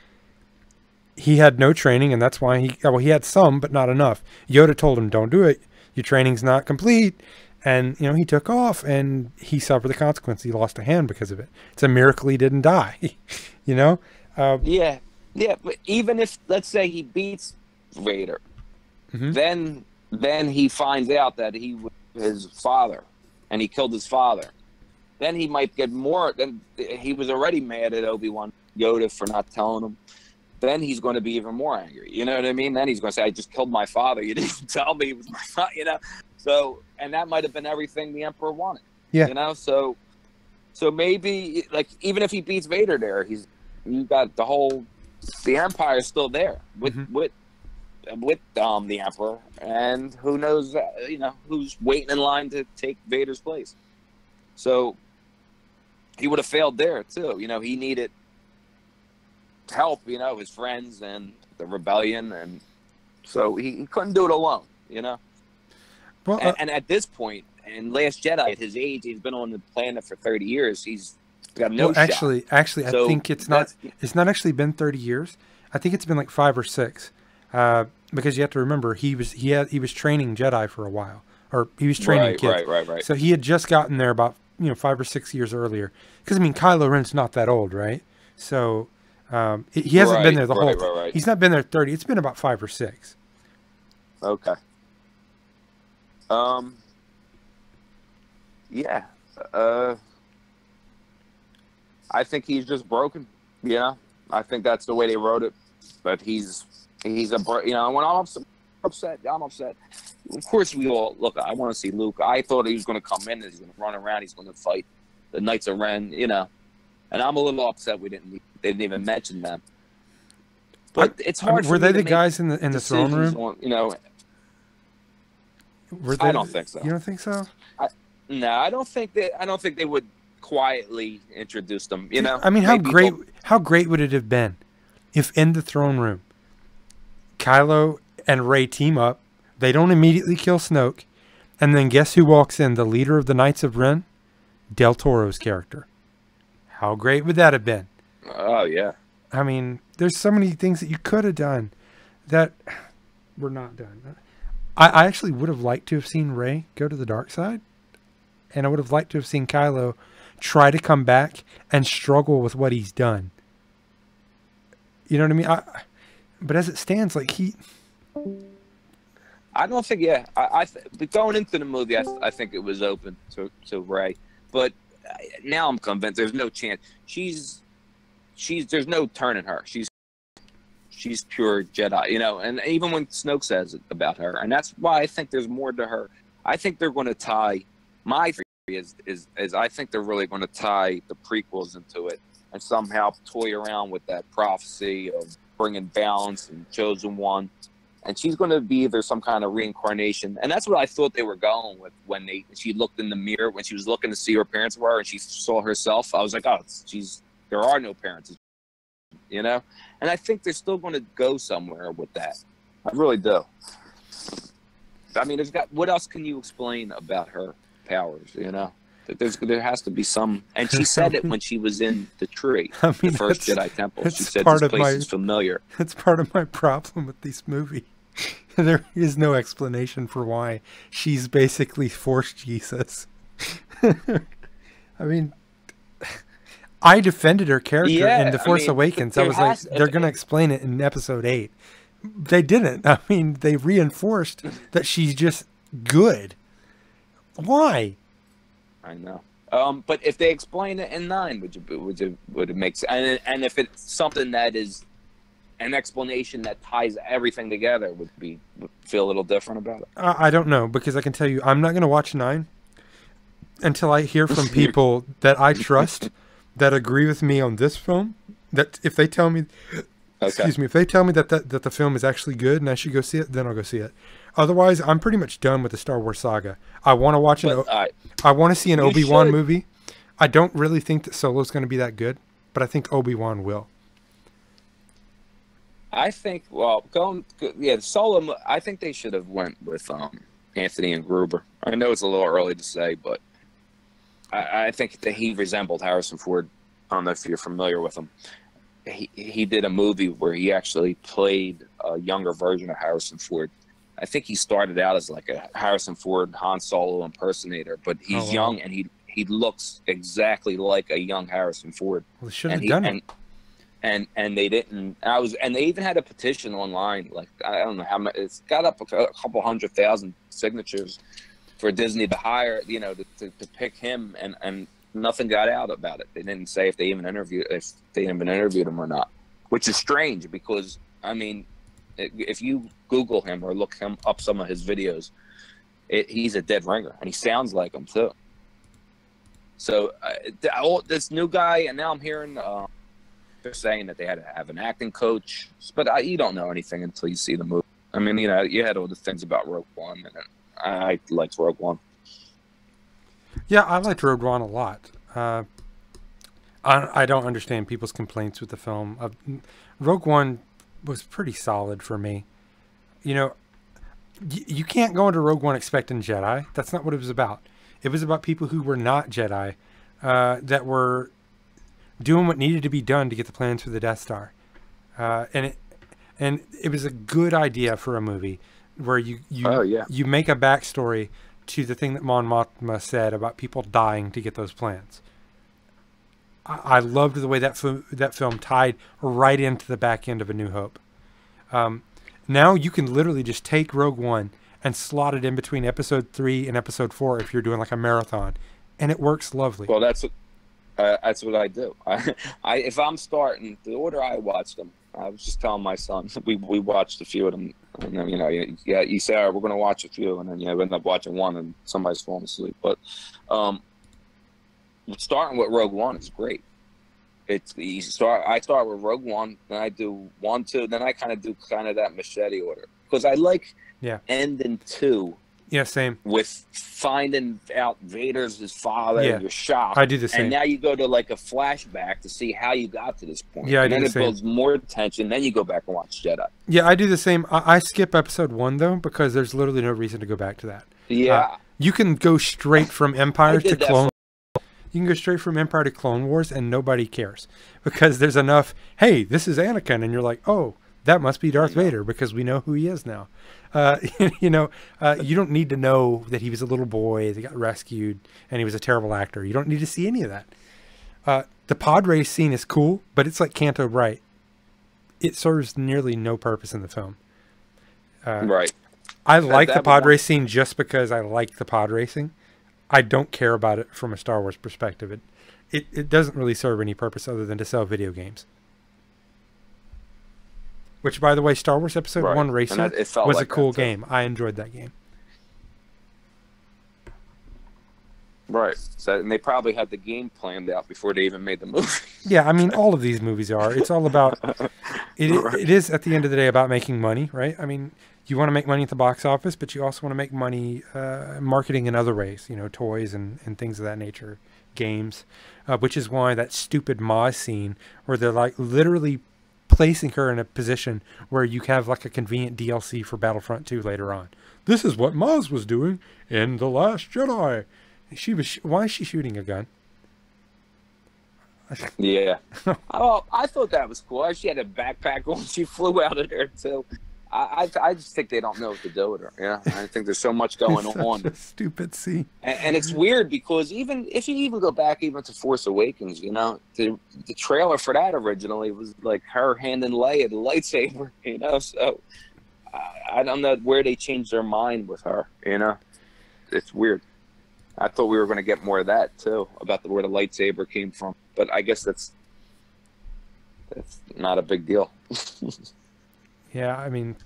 He had no training, and that's why he had some, but not enough. Yoda told him, "Don't do it. Your training's not complete." And, you know, he took off, and he suffered the consequence. He lost a hand because of it. It's a miracle he didn't die, you know? Yeah, but even if, let's say, he beats Vader, then he finds out that he was his father, and he killed his father. Then he might get more. Then he was already mad at Obi-Wan Yoda for not telling him. Then he's going to be even more angry. You know what I mean? Then he's going to say, "I just killed my father. You didn't tell me it was my father." You know? So, and that might have been everything the Emperor wanted. Yeah. You know? So maybe, like, even if he beats Vader there, you got the Empire is still there with the Emperor, and who knows, you know, who's waiting in line to take Vader's place. So he would have failed there too. You know, he needed help, you know, his friends and the rebellion, and so he couldn't do it alone, you know. Well, and at this point, in Last Jedi, at his age, he's been on the planet for 30 years. He's got no shot. Actually, so I think it's not actually been 30 years. I think it's been like 5 or 6. Because you have to remember, he was training Jedi for a while, or he was training kids. Right. So he had just gotten there about 5 or 6 years earlier. Because I mean, Kylo Ren's not that old, right? So he hasn't been there the whole. Right. He's not been there 30. It's been about 5 or 6. Okay. Um, yeah. Uh, I think he's just broken. You know, I think that's the way they wrote it. But he's you know, when I'm upset, I'm upset. Of course, we all look. I want to see Luke. I thought he was going to come in, and he's going to run around, he's going to fight the Knights of Ren. You know, and I'm a little upset they didn't even mention them. But it's hard. Were they the guys in the throne room? On, you know, were they, I don't think so. You don't think so? No, I don't think they would quietly introduce them. You know, I mean, how great would it have been if in the throne room, Kylo and Rey team up, they don't immediately kill Snoke, and then guess who walks in? The leader of the Knights of Ren, Del Toro's character. How great would that have been? Oh yeah. I mean, there's so many things that you could have done that were not done. I actually would have liked to have seen Rey go to the dark side, and I would have liked to have seen Kylo try to come back and struggle with what he's done. You know what I mean? But as it stands, like I don't think. Yeah, but going into the movie, I think it was open to Rey, but now I'm convinced there's no chance. There's no turning her. She's pure Jedi, you know. And even when Snoke says it about her, and that's why I think there's more to her. I think they're going to tie. My theory is I think they're really going to tie the prequels into it and somehow toy around with that prophecy of bringing balance and chosen one. And she's going to be either some kind of reincarnation, and that's what I thought they were going with when she looked in the mirror when she was looking to see who her parents were, and she saw herself. I was like, oh, there are no parents, you know. And I think they're still going to go somewhere with that. I really do. I mean, what else can you explain about her powers? You know, there has to be some. And she said it when she was in the tree, the first Jedi Temple. She said this place is familiar. That's part of my problem with this movie. There is no explanation for why she's basically Force Jesus. I mean, I defended her character in The Force Awakens. I was like, they're going to explain it in Episode 8. They didn't. I mean, they reinforced that she's just good. Why? I know. But if they explain it in 9, would it make sense? And if it's something that is an explanation that ties everything together, would feel a little different about it? I don't know, because I can tell you, I'm not going to watch 9 until I hear from people that I trust that agree with me on this film. That if they tell me, excuse me, if they tell me that the film is actually good and I should go see it, then I'll go see it. Otherwise, I'm pretty much done with the Star Wars saga. I want to watch I want to see an Obi-Wan movie. I don't really think that Solo's going to be that good, but I think Obi-Wan will. I think, Solo. I think they should have went with Anthony and Gruber. I know it's a little early to say, but I think that he resembled Harrison Ford. I don't know if you're familiar with him. He did a movie where he actually played a younger version of Harrison Ford. I think he started out as like a Harrison Ford Han Solo impersonator, but he's young and he looks exactly like a young Harrison Ford. Well, they should have done it. And they didn't. And they even had a petition online. Like, I don't know how much. It's got up a couple 100,000 signatures for Disney to hire, you know, to pick him, and nothing got out about it. They didn't say if they even interviewed him or not, which is strange because I mean, if you Google him or look him up some of his videos, he's a dead ringer, and he sounds like him too. So this new guy, and now I'm hearing. They're saying that they had to have an acting coach, but you don't know anything until you see the movie. I mean, you know, you had all the things about Rogue One, and I liked Rogue One. Yeah, I liked Rogue One a lot. I don't understand people's complaints with the film. Rogue One was pretty solid for me. You know, you can't go into Rogue One expecting Jedi. That's not what it was about. It was about people who were not Jedi, that were doing what needed to be done to get the plans for the Death Star. And it was a good idea for a movie where you make a backstory to the thing that Mon Mothma said about people dying to get those plans. I loved the way that film tied right into the back end of A New Hope. Now you can literally just take Rogue One and slot it in between episode 3 and episode 4 if you're doing like a marathon, and it works lovely. Well, that's what I do. If I'm starting the order I watch them, I was just telling my son, we watched a few of them, and then, you know, you say, all right, we're going to watch a few, and then you end up watching one, and somebody's falling asleep. But starting with Rogue One is great. It's easy. I start with Rogue One, then I do 1, 2, then I kind of do that machete order because I like ending 2. Yeah, same. With finding out Vader's his father, you're shocked. I do the same. And now you go to like a flashback to see how you got to this point. Yeah, and then it builds more tension. Then you go back and watch Jedi. Yeah, I do the same. I skip episode 1 though because there's literally no reason to go back to that. Yeah, you can go straight from Empire to Clone. You can go straight from Empire to Clone Wars, and nobody cares because there's enough. Hey, this is Anakin, and you're like, oh, that must be Darth Vader because we know who he is now. You don't need to know that he was a little boy that got rescued and he was a terrible actor. You don't need to see any of that. The pod race scene is cool, but it's like Canto Bright. It serves nearly no purpose in the film. Right. I like the pod race scene just because I like the pod racing. I don't care about it from a Star Wars perspective. It doesn't really serve any purpose other than to sell video games. Which, by the way, Star Wars Episode 1 Racing was a cool game. I enjoyed that game. Right. So, and they probably had the game planned out before they even made the movie. Yeah, I mean, all of these movies are. It's all about... It is, at the end of the day, about making money, right? I mean, you want to make money at the box office, but you also want to make money marketing in other ways. You know, toys and things of that nature. Games. Which is why that stupid Maz scene where they're like literally placing her in a position where you have like a convenient DLC for Battlefront 2 later on. This is what Maz was doing in The Last Jedi. Why is she shooting a gun? Yeah. Oh, I thought that was cool. She had a backpack on. She flew out of there too. I just think they don't know what to do with her. Yeah, I think there's so much going on. A stupid scene. And it's weird because even if you even go back even to Force Awakens, you know, the trailer for that originally was like her handing Leia the lightsaber. You know, so I don't know where they changed their mind with her. You know, it's weird. I thought we were going to get more of that too about where the lightsaber came from, but I guess that's not a big deal. Yeah, I mean,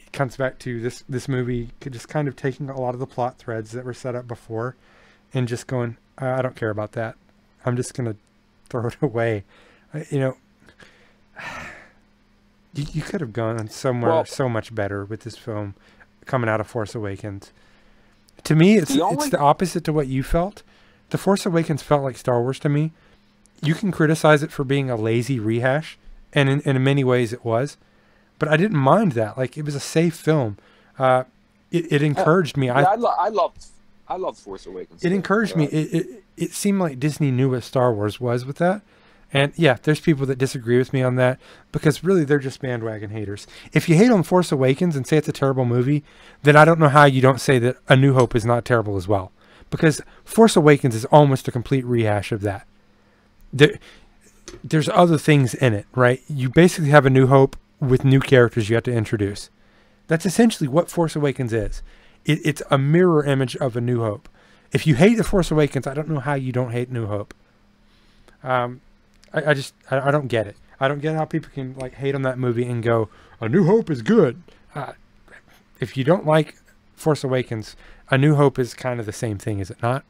it comes back to this movie just kind of taking a lot of the plot threads that were set up before and just going, I don't care about that. I'm just going to throw it away. You know, you could have gone somewhere so much better with this film coming out of Force Awakens. To me, it's the opposite to what you felt. The Force Awakens felt like Star Wars to me. You can criticize it for being a lazy rehash, and in many ways it was. But I didn't mind that. Like, it was a safe film. It encouraged me. Yeah, I loved Force Awakens. It encouraged me. It seemed like Disney knew what Star Wars was with that. And yeah, there's people that disagree with me on that because really they're just bandwagon haters. If you hate on Force Awakens and say it's a terrible movie, then I don't know how you don't say that A New Hope is not terrible as well. Because Force Awakens is almost a complete rehash of that. There's other things in it, right? You basically have A New Hope with new characters you have to introduce. That's essentially what Force Awakens is. It's a mirror image of A New Hope. If you hate The Force Awakens, I don't know how you don't hate New Hope. I don't get it. I don't get how people can like hate on that movie and go, A New Hope is good. If you don't like Force Awakens, A New Hope is kind of the same thing, is it not?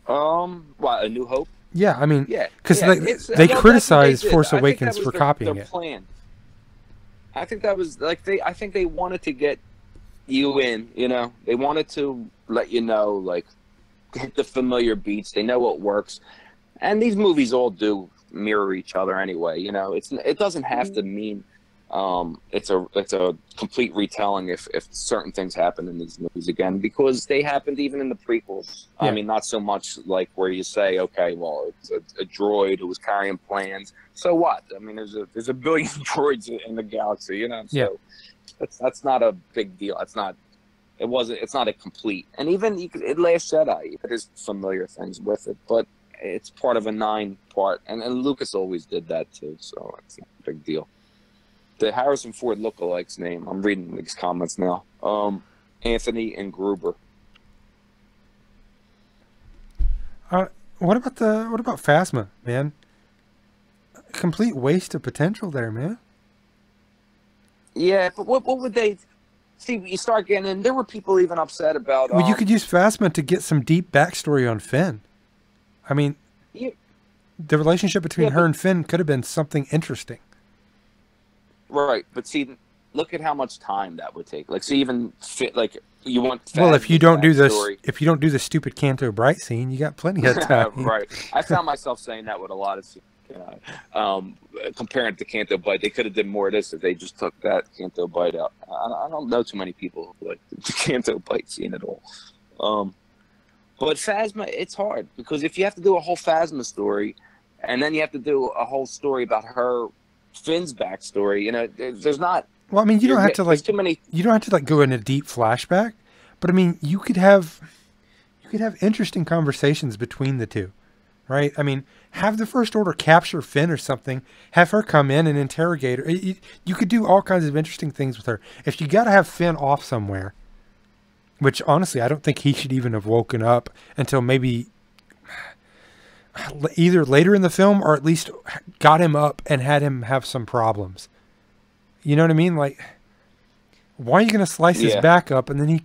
What, A New Hope? Yeah, I mean, yeah, because they criticized Force Awakens for copying it. Plan. I think that was like I think they wanted to get you in. You know, they wanted to let you know, like, hit the familiar beats. They know what works, and these movies all do mirror each other anyway. You know, it doesn't have to mean it's a complete retelling if certain things happen in these movies again, because they happened even in the prequels. Yeah. I mean, not so much like where you say, okay, well, it's a droid who was carrying plans. So what? I mean, there's a billion droids in the galaxy. You know, so yeah. That's not a big deal. It's not a complete. And even in Last Jedi, there's familiar things with it, but it's part of a 9-part. And Lucas always did that too, so it's not a big deal. the Harrison Ford lookalike's name. I'm reading these comments now. Anthony and Gruber. What about Phasma, man? Complete waste of potential there, man. Yeah, but what would they see? You start getting in. There were people even upset about. Well, you could use Phasma to get some deep backstory on Finn. I mean, yeah, the relationship between her but, and Finn could have been something interesting. Right, but see, look at how much time that would take. Like, so even fit like you want. Well, if you don't do this, backstory. if you don't do the stupid Canto Bright scene, you got plenty of time. Right, I found myself saying that with a lot of scenes. Comparing to Canto Bite, they could have done more of this if they just took that Canto Bite out. I don't know too many people who like the Canto Bite scene at all. But Phasma, it's hard because if you have to do a whole Phasma story, and then you have to do a whole story about her Finn's backstory, you know, there's not. Well, I mean, you don't have to like too many. You don't have to like go in a deep flashback, but I mean, you could have interesting conversations between the two, right? I mean, have the First Order capture Finn or something. Have her come in and interrogate her. You could do all kinds of interesting things with her. If you got to have Finn off somewhere, which honestly, I don't think he should even have woken up until maybe either later in the film or at least got him up and had him have some problems. You know what I mean? Like, why are you going to slice his back up and then he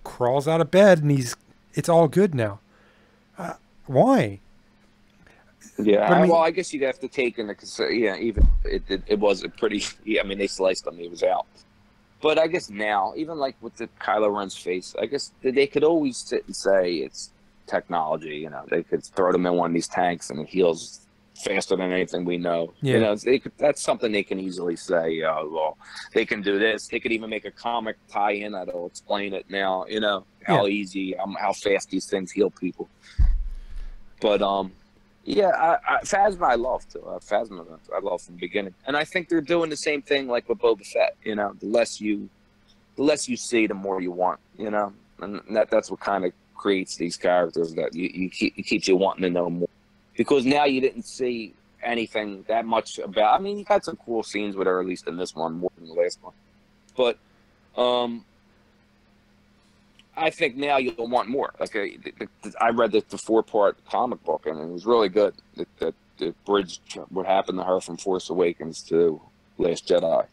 crawls out of bed and it's all good now? Why? Yeah, I mean, well, I guess you'd have to take into consideration. Yeah, even it was a pretty. Yeah, I mean, they sliced him; he was out. But I guess now, even like with the Kylo Ren's face, I guess they could always sit and say it's technology. You know, they could throw them in one of these tanks and it heals faster than anything we know. Yeah. You know, that's something they can easily say. Well, they can do this. They could even make a comic tie-in that'll explain it now. You know how easy, how fast these things heal people. But yeah, Phasma I love too. Phasma I love from the beginning, and I think they're doing the same thing like with Boba Fett. You know, the less you see, the more you want. You know, and that's what kind of creates these characters that it keeps you wanting to know more. Because now you didn't see anything that much about. I mean, you got some cool scenes with her, at least in this one, more than the last one. But I think now you'll want more. Like I read the 4-part comic book, and it was really good. The bridged what happened to her from Force Awakens to Last Jedi,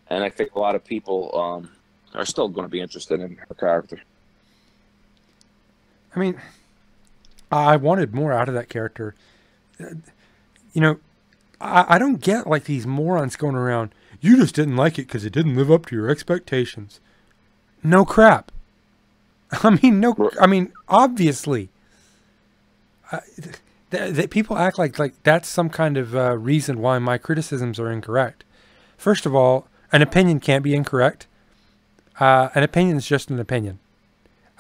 and I think a lot of people are still going to be interested in her character. I mean, I wanted more out of that character. You know, I don't get like these morons going around. You just didn't like it because it didn't live up to your expectations. No crap. I mean, obviously, people act like that's some kind of reason why my criticisms are incorrect. First of all, an opinion can't be incorrect. An opinion is just an opinion.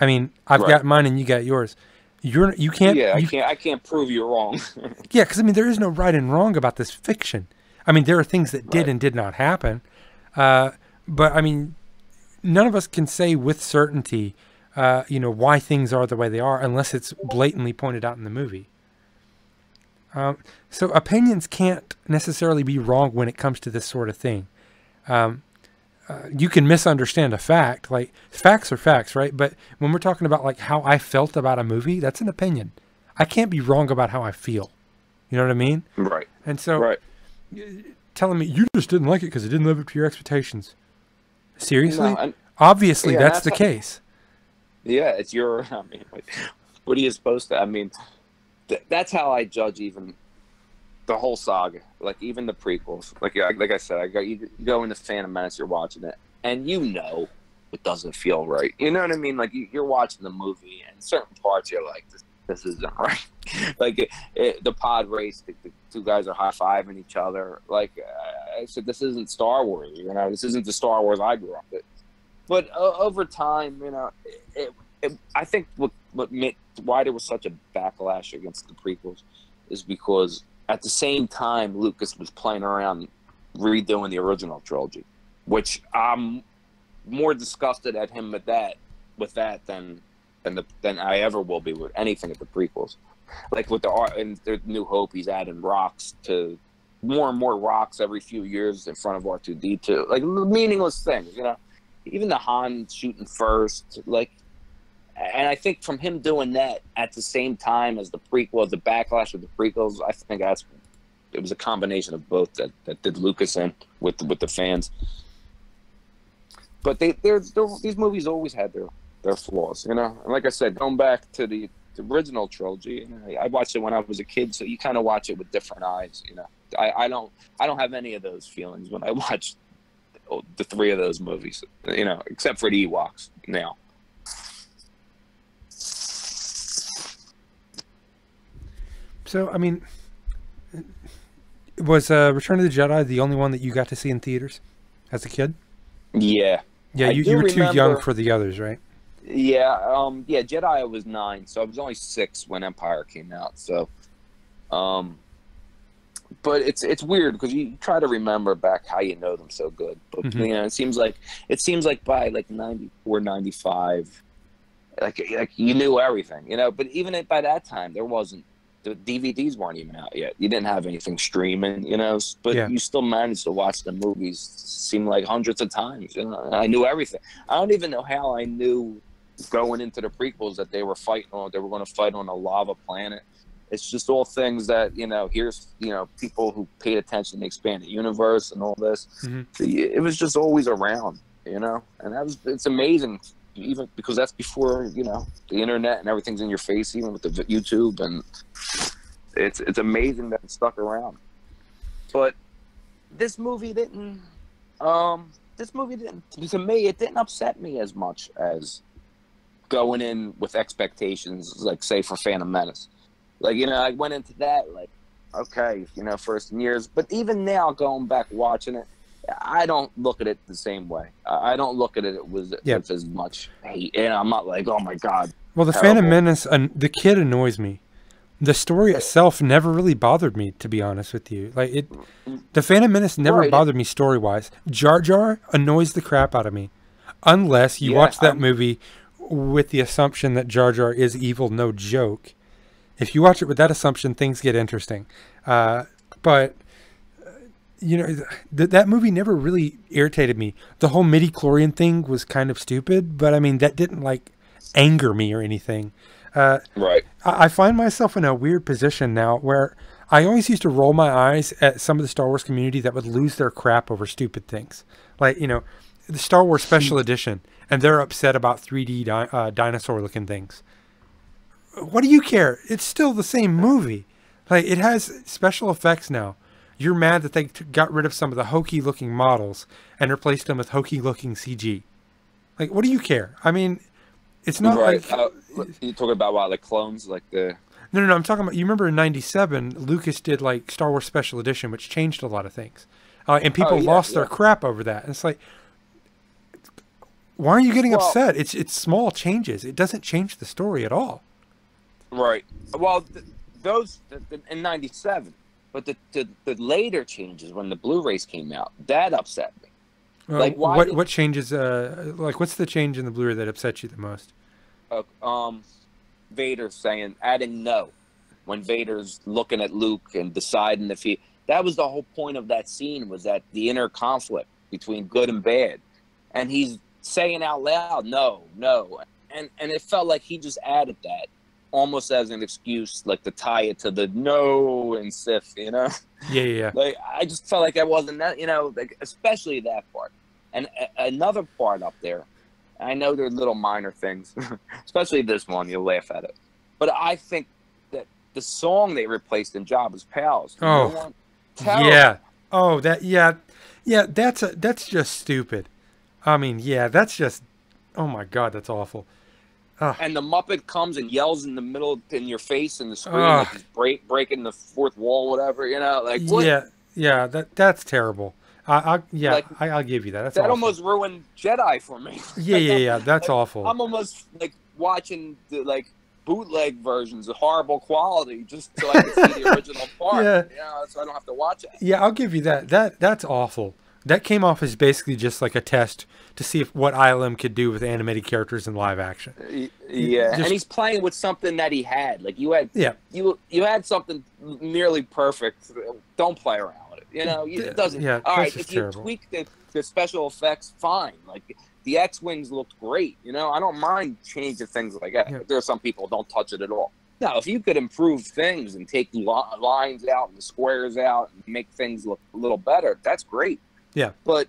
I mean, I've got mine and you got yours. You can't. Yeah, I can't prove you wrong. Yeah, because I mean, there is no right and wrong about this fiction. I mean, there are things that did and did not happen, but I mean, none of us can say with certainty. You know, why things are the way they are unless it's blatantly pointed out in the movie. So opinions can't necessarily be wrong when it comes to this sort of thing. You can misunderstand a fact. Like, facts are facts, right? But when we're talking about like how I felt about a movie, that's an opinion. I can't be wrong about how I feel. You know what I mean? Right. And so telling me you just didn't like it because it didn't live up to your expectations. Seriously? No, obviously, that's the case. Yeah, it's your. I mean, what are you supposed to? I mean, that's how I judge even the whole saga. Like even the prequels. Like I said, you go into Phantom Menace, you're watching it, and you know it doesn't feel right. You know what I mean? Like you're watching the movie, and certain parts you're like, this isn't right. Like the pod race, the two guys are high fiving each other. Like I said, this isn't Star Wars. You know, this isn't the Star Wars I grew up with. But over time, you know, I think what made why there was such a backlash against the prequels is because at the same time Lucas was playing around redoing the original trilogy, which I'm more disgusted at him with that than I ever will be with anything at the prequels. Like with the New Hope, he's adding rocks to more and more rocks every few years in front of R2D2. Like meaningless things, you know. Even the Han shooting first, like, and I think from him doing that at the same time as the prequel, the backlash of the prequels, I think it was a combination of both that did Lucas in with the fans. But these movies always had their flaws, you know. And like I said, going back to the original trilogy, you know, I watched it when I was a kid, so you kind of watch it with different eyes, you know. I don't have any of those feelings when I watch the three of those movies, you know, except for the Ewoks now. So, I mean, was Return of the Jedi the only one that you got to see in theaters as a kid? Yeah. Yeah, you were too young for the others, right? Yeah, Jedi I was 9, so I was only 6 when Empire came out. So, but it's weird because you try to remember back how you know them so good, but you know, it seems like by like 94, 95, like you knew everything, you know. But even by that time, the DVDs weren't even out yet. You didn't have anything streaming, you know. But you still managed to watch the movies. Seemed like hundreds of times. You know, I knew everything. I don't even know how I knew going into the prequels that they were going to fight on a lava planet. It's just all things that, you know, here's, you know, people who paid attention to the expanded universe and all this. It was just always around, you know, and it's amazing, even because that's before, you know, the internet and everything's in your face, even with the YouTube, and it's amazing that it stuck around. But this movie didn't, to me, it didn't upset me as much as going in with expectations, like, say, for Phantom Menace. Like, you know, I went into that, like, okay, you know, first in years. But even now, going back, watching it, I don't look at it the same way. I don't look at it with as much hate. And I'm not like, oh, my God. Well, the Phantom Menace, the kid annoys me. The story itself never really bothered me, to be honest with you. Like, the Phantom Menace never bothered me story-wise. Jar Jar annoys the crap out of me. Unless you watch that movie with the assumption that Jar Jar is evil, no joke. If you watch it with that assumption, things get interesting. But, you know, that movie never really irritated me. The whole midi-chlorian thing was kind of stupid, but, I mean, that didn't, like, anger me or anything. Right. I find myself in a weird position now where I always used to roll my eyes at some of the Star Wars community that would lose their crap over stupid things. Like, you know, the Star Wars Special Edition, and they're upset about 3D dinosaur-looking things. What do you care? It's still the same movie. Like, it has special effects now. You're mad that they got rid of some of the hokey-looking models and replaced them with hokey-looking CG. Like, what do you care? I mean, it's not like... you talking about what, like clones? Like the... No, I'm talking about... You remember in 97, Lucas did, like, Star Wars Special Edition, which changed a lot of things. And people lost their crap over that. And it's like... Why are you getting upset? It's small changes. It doesn't change the story at all. Right. Well, those in '97, but the later changes when the Blu-rays came out, that upset me. Like, what changes? Like, what's the change in the Blu-ray that upsets you the most? Vader adding no, when Vader's looking at Luke and deciding if he. That was the whole point of that scene, was that the inner conflict between good and bad, and he's saying out loud no, and it felt like he just added that almost as an excuse, like to tie it to the no and Sith, you know? Yeah. Like, I just felt like I wasn't that, you know, like, especially that part. And another part up there, I know they're little minor things, especially this one, you'll laugh at it. But I think that the song they replaced in Jabba's Palace. Oh, yeah. Oh, that's just stupid. I mean, yeah, that's just, oh my God, that's awful. And the Muppet comes and yells in the middle, in your face, in the screen, like he's breaking the fourth wall, whatever, you know, like what? Yeah, that's terrible. I'll give you that. That's that awful. Almost ruined Jedi for me. Yeah, that's like, awful. I'm almost like watching the bootleg versions of horrible quality just so I can see the original part. Yeah, you know, so I don't have to watch it. Yeah, I'll give you that. That's awful. That came off as basically just like a test to see what ILM could do with animated characters in live action. Yeah, and he's playing with something that he had. Like you had something nearly perfect. Don't play around with You know, it doesn't. Yeah, All that's right, just if you terrible. tweak the special effects, fine. Like the X-wings looked great. You know, I don't mind changing things like that. Yeah. There are some people who don't touch it at all. Now, if you could improve things and take lines out and the squares out and make things look a little better, that's great. Yeah. But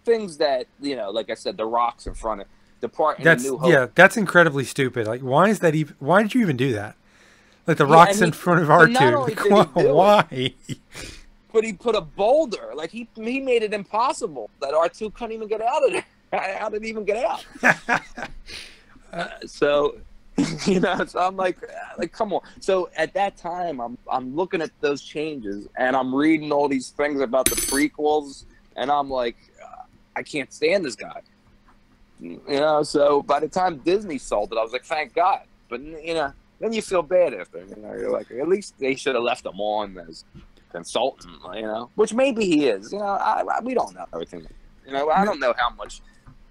things that, you know, like I said, the rocks in front of the part in the New Hope. Yeah, that's incredibly stupid. Like, why is that even? Why did you even do that? Like the Yeah, rocks and in front of but not R2. only Like, did he do why? But he put a boulder. Like he made it impossible that R2 couldn't even get out of there. How did he even get out? So, you know, so I'm like, come on. So at that time, I'm looking at those changes and I'm reading all these things about the prequels, and I'm like, I can't stand this guy. You know, so by the time Disney sold it, I was like, thank God. But you know, then you feel bad after. You know, you're like, at least they should have left him on as consultant. You know, which maybe he is. You know, we don't know everything. You know, I don't know how much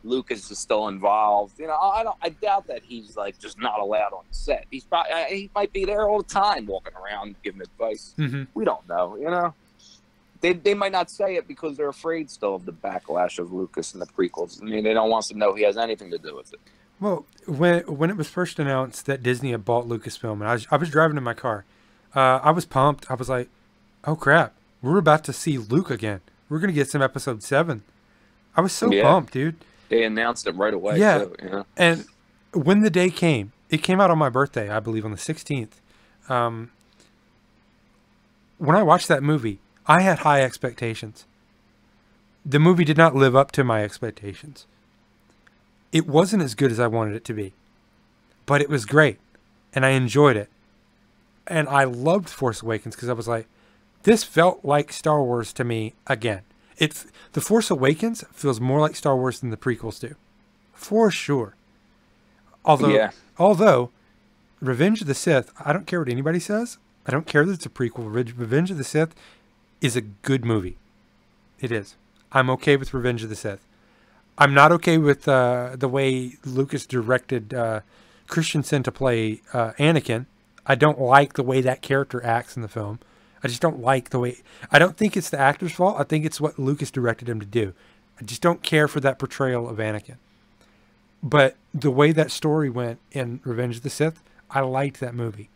Lucas is still involved. You know, I doubt that he's like just not allowed on the set. He's probably he might be there all the time, walking around giving advice. Mm-hmm. We don't know. You know, they might not say it because they're afraid still of the backlash of Lucas and the prequels. I mean, they don't want us to know he has anything to do with it. Well, when it was first announced that Disney had bought Lucasfilm, and I was driving in my car, I was pumped. I was like, oh crap, we're about to see Luke again. We're gonna get some Episode 7. I was so pumped, dude. They announced it right away. Yeah, too, you know? And when the day came, it came out on my birthday, I believe, on the 16th. When I watched that movie, I had high expectations. The movie did not live up to my expectations. It wasn't as good as I wanted it to be, but it was great, and I enjoyed it. And I loved Force Awakens because I was like, this felt like Star Wars to me again. The Force Awakens feels more like Star Wars than the prequels do, for sure. Although Revenge of the Sith, I don't care what anybody says. I don't care that it's a prequel. Revenge of the Sith is a good movie. It is. I'm okay with Revenge of the Sith. I'm not okay with the way Lucas directed Christensen to play Anakin. I don't like the way that character acts in the film. I just don't like the way... I don't think it's the actor's fault. I think it's what Lucas directed him to do. I just don't care for that portrayal of Anakin. But the way that story went in Revenge of the Sith, I liked that movie.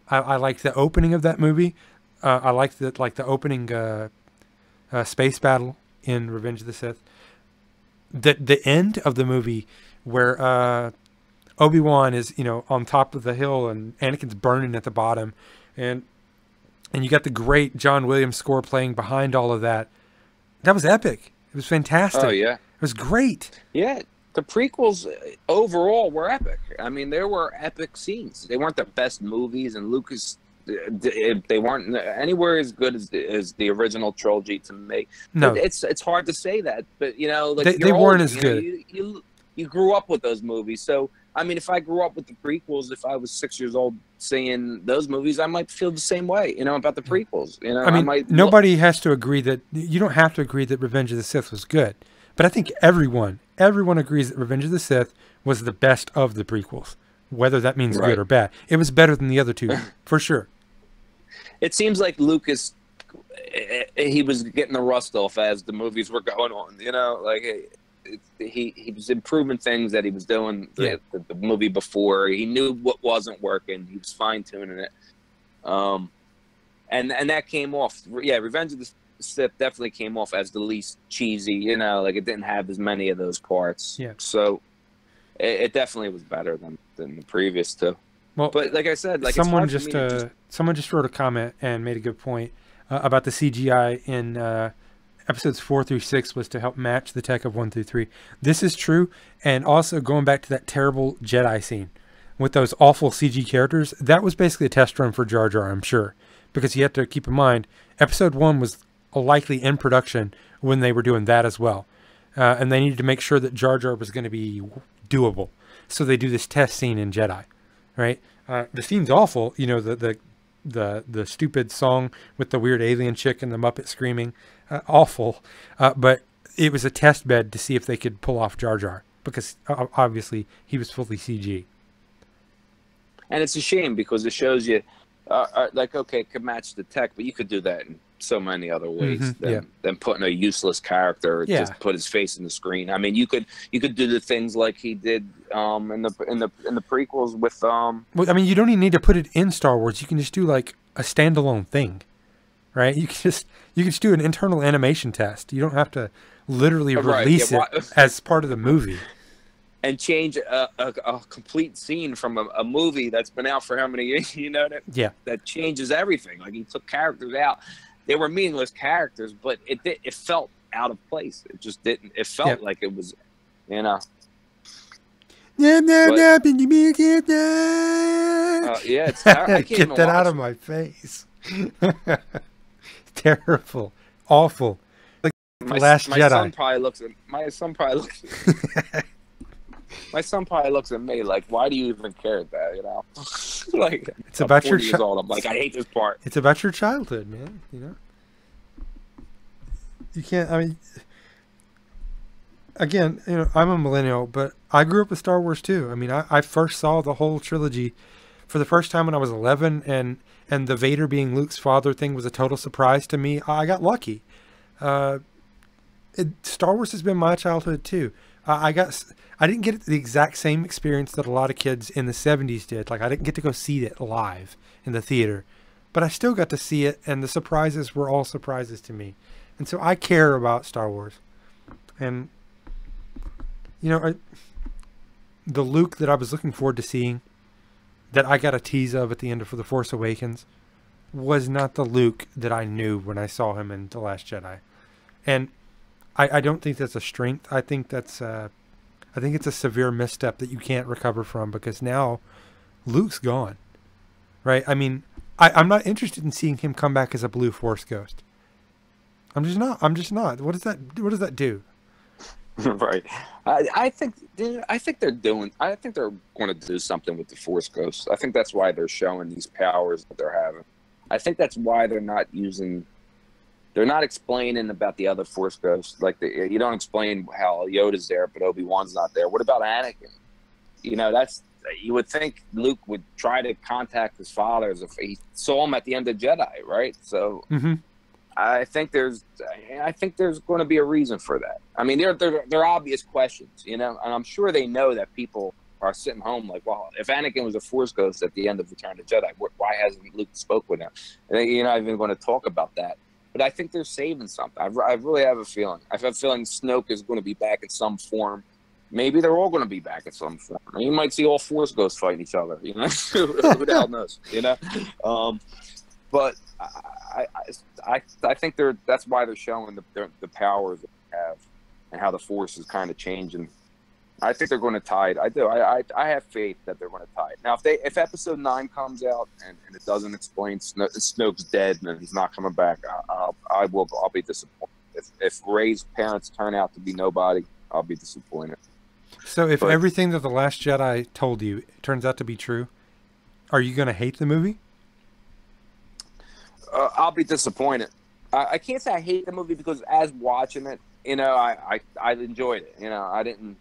I liked the opening of that movie. I liked the opening space battle in Revenge of the Sith. The end of the movie where Obi-Wan is, you know, on top of the hill and Anakin's burning at the bottom, and you got the great John Williams score playing behind all of that. That was epic. It was fantastic. Oh yeah, it was great. Yeah, the prequels overall were epic. I mean, there were epic scenes. They weren't the best movies, and Lucas, they weren't anywhere as good as the original trilogy to make. No, it's hard to say that, but you know, like they weren't as good. You grew up with those movies, so I mean, if I grew up with the prequels, if I was 6 years old seeing those movies, I might feel the same way, you know, about the prequels. You know, I mean, nobody has to agree that you don't have to agree that Revenge of the Sith was good, but I think everyone agrees that Revenge of the Sith was the best of the prequels, whether that means good or bad. It was better than the other two, for sure. It seems like Lucas, he was getting the rust off as the movies were going on, you know, like he was improving things that he was doing the movie before. He knew what wasn't working. He was fine tuning it, and that came off. Yeah, Revenge of the Sith definitely came off as the least cheesy. You know, like it didn't have as many of those parts. Yeah. So it definitely was better than the previous two. Well, but like I said, like someone just wrote a comment and made a good point about the CGI in episodes 4 through 6 was to help match the tech of 1 through 3. This is true, and also going back to that terrible Jedi scene with those awful CG characters, that was basically a test run for Jar Jar, I'm sure, because you have to keep in mind episode 1 was likely in production when they were doing that as well, and they needed to make sure that Jar Jar was going to be doable, so they do this test scene in Jedi, right? The scene's awful, you know, the stupid song with the weird alien chick and the Muppet screaming, awful, but it was a test bed to see if they could pull off Jar Jar, because obviously he was fully CG. And it's a shame because it shows you, like, okay, it could match the tech, but you could do that in so many other ways Yeah. than putting a useless character Yeah. just put his face in the screen. I mean, you could do the things like he did in the prequels with Well, I mean, you don't even need to put it in Star Wars. You can just do like a standalone thing, right? You can just do an internal animation test. You don't have to literally release it as part of the movie. And change a complete scene from a movie that's been out for how many years? You know, that changes everything. Like, he took characters out. They were meaningless characters, but it felt out of place. It just didn't. It felt like it was, you know. Yeah, it's I can't get even that out watch of my face. Terrible, awful. Like Last Jedi. My son probably looks at me like, "Why do you even care that?" You know, like, it's about your years old. I'm like, I hate this part. It's about your childhood, man. You know, you can't. I mean, again, you know, I'm a millennial, but I grew up with Star Wars too. I mean, I first saw the whole trilogy for the first time when I was 11, and the Vader being Luke's father thing was a total surprise to me. I got lucky. Star Wars has been my childhood too. I didn't get the exact same experience that a lot of kids in the 70s did. Like, I didn't get to go see it live in the theater, but I still got to see it, and the surprises were all surprises to me. And so I care about Star Wars. And, you know, the Luke that I was looking forward to seeing, that I got a tease of at the end of The Force Awakens, was not the Luke that I knew when I saw him in The Last Jedi. And I don't think that's a strength. I think it's a severe misstep that you can't recover from, because now Luke's gone, right? I mean, I'm not interested in seeing him come back as a blue Force ghost. I'm just not. What does that do? Right. I think they're going to do something with the Force ghosts. I think that's why they're showing these powers that they're having. I think that's why they're not explaining about the other Force ghosts. Like, you don't explain how Yoda's there, but Obi-Wan's not there. What about Anakin? You know, you would think Luke would try to contact his father if he saw him at the end of Jedi, right? So I think there's going to be a reason for that. I mean, they're obvious questions, you know, and I'm sure they know that people are sitting home like, well, if Anakin was a Force ghost at the end of Return of the Jedi, why hasn't Luke spoke with him? And you're not even going to talk about that. But I think they're saving something. I really have a feeling. I have a feeling Snoke is going to be back in some form. Maybe they're all going to be back in some form. You might see all Force ghosts fighting each other. You know, who the hell knows? You know, but I think that's why they're showing the powers that they have and how the Force is kind of changing. I think they're going to tie it. I do. I have faith that they're going to tie it. Now, if Episode 9 comes out and it doesn't explain Snoke's dead and he's not coming back, I'll be disappointed. If Rey's parents turn out to be nobody, I'll be disappointed. So if everything that The Last Jedi told you turns out to be true, are you going to hate the movie? I'll be disappointed. I can't say I hate the movie, because as watching it, you know, I enjoyed it. You know, I didn't.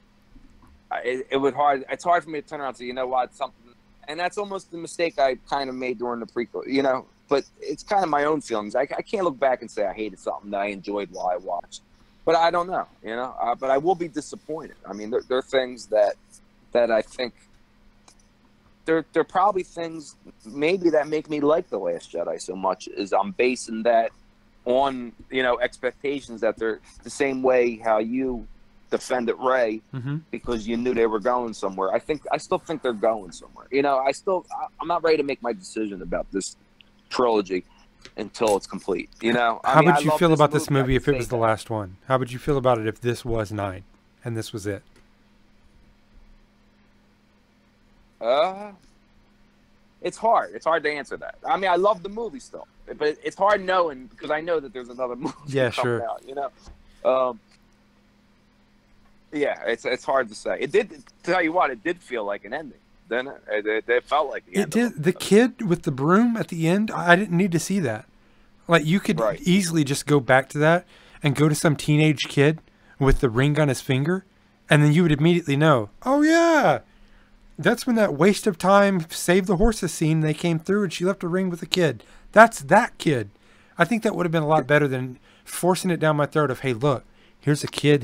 It's hard for me to turn around and say, you know what, something, and that's almost the mistake I kind of made during the prequel, you know, but it's kind of my own feelings. I can't look back and say I hated something that I enjoyed while I watched, but I don't know, you know, but I will be disappointed. I mean, there are things that I think there are probably things maybe that make me like The Last Jedi so much, is I'm basing that on, you know, expectations that they're the same way how you defended Rey, because you knew they were going somewhere. I still think they're going somewhere. You know, I'm not ready to make my decision about this trilogy until it's complete. You know, how would you feel about this movie if it was the last one? How would you feel about it if this was 9 and this was it? It's hard. It's hard to answer that. I mean, I love the movie still, but it's hard knowing, because I know that there's another movie coming out. You know. Yeah, it's hard to say. It did, tell you what, it did feel like an ending. Then it felt like the end. It did. The kid with the broom at the end, I didn't need to see that. Like, you could easily just go back to that and go to some teenage kid with the ring on his finger, and then you would immediately know, oh yeah, that's when that waste of time save the horses scene, they came through and she left a ring with a kid. That's that kid. I think that would have been a lot better than forcing it down my throat of, hey, look, here's a kid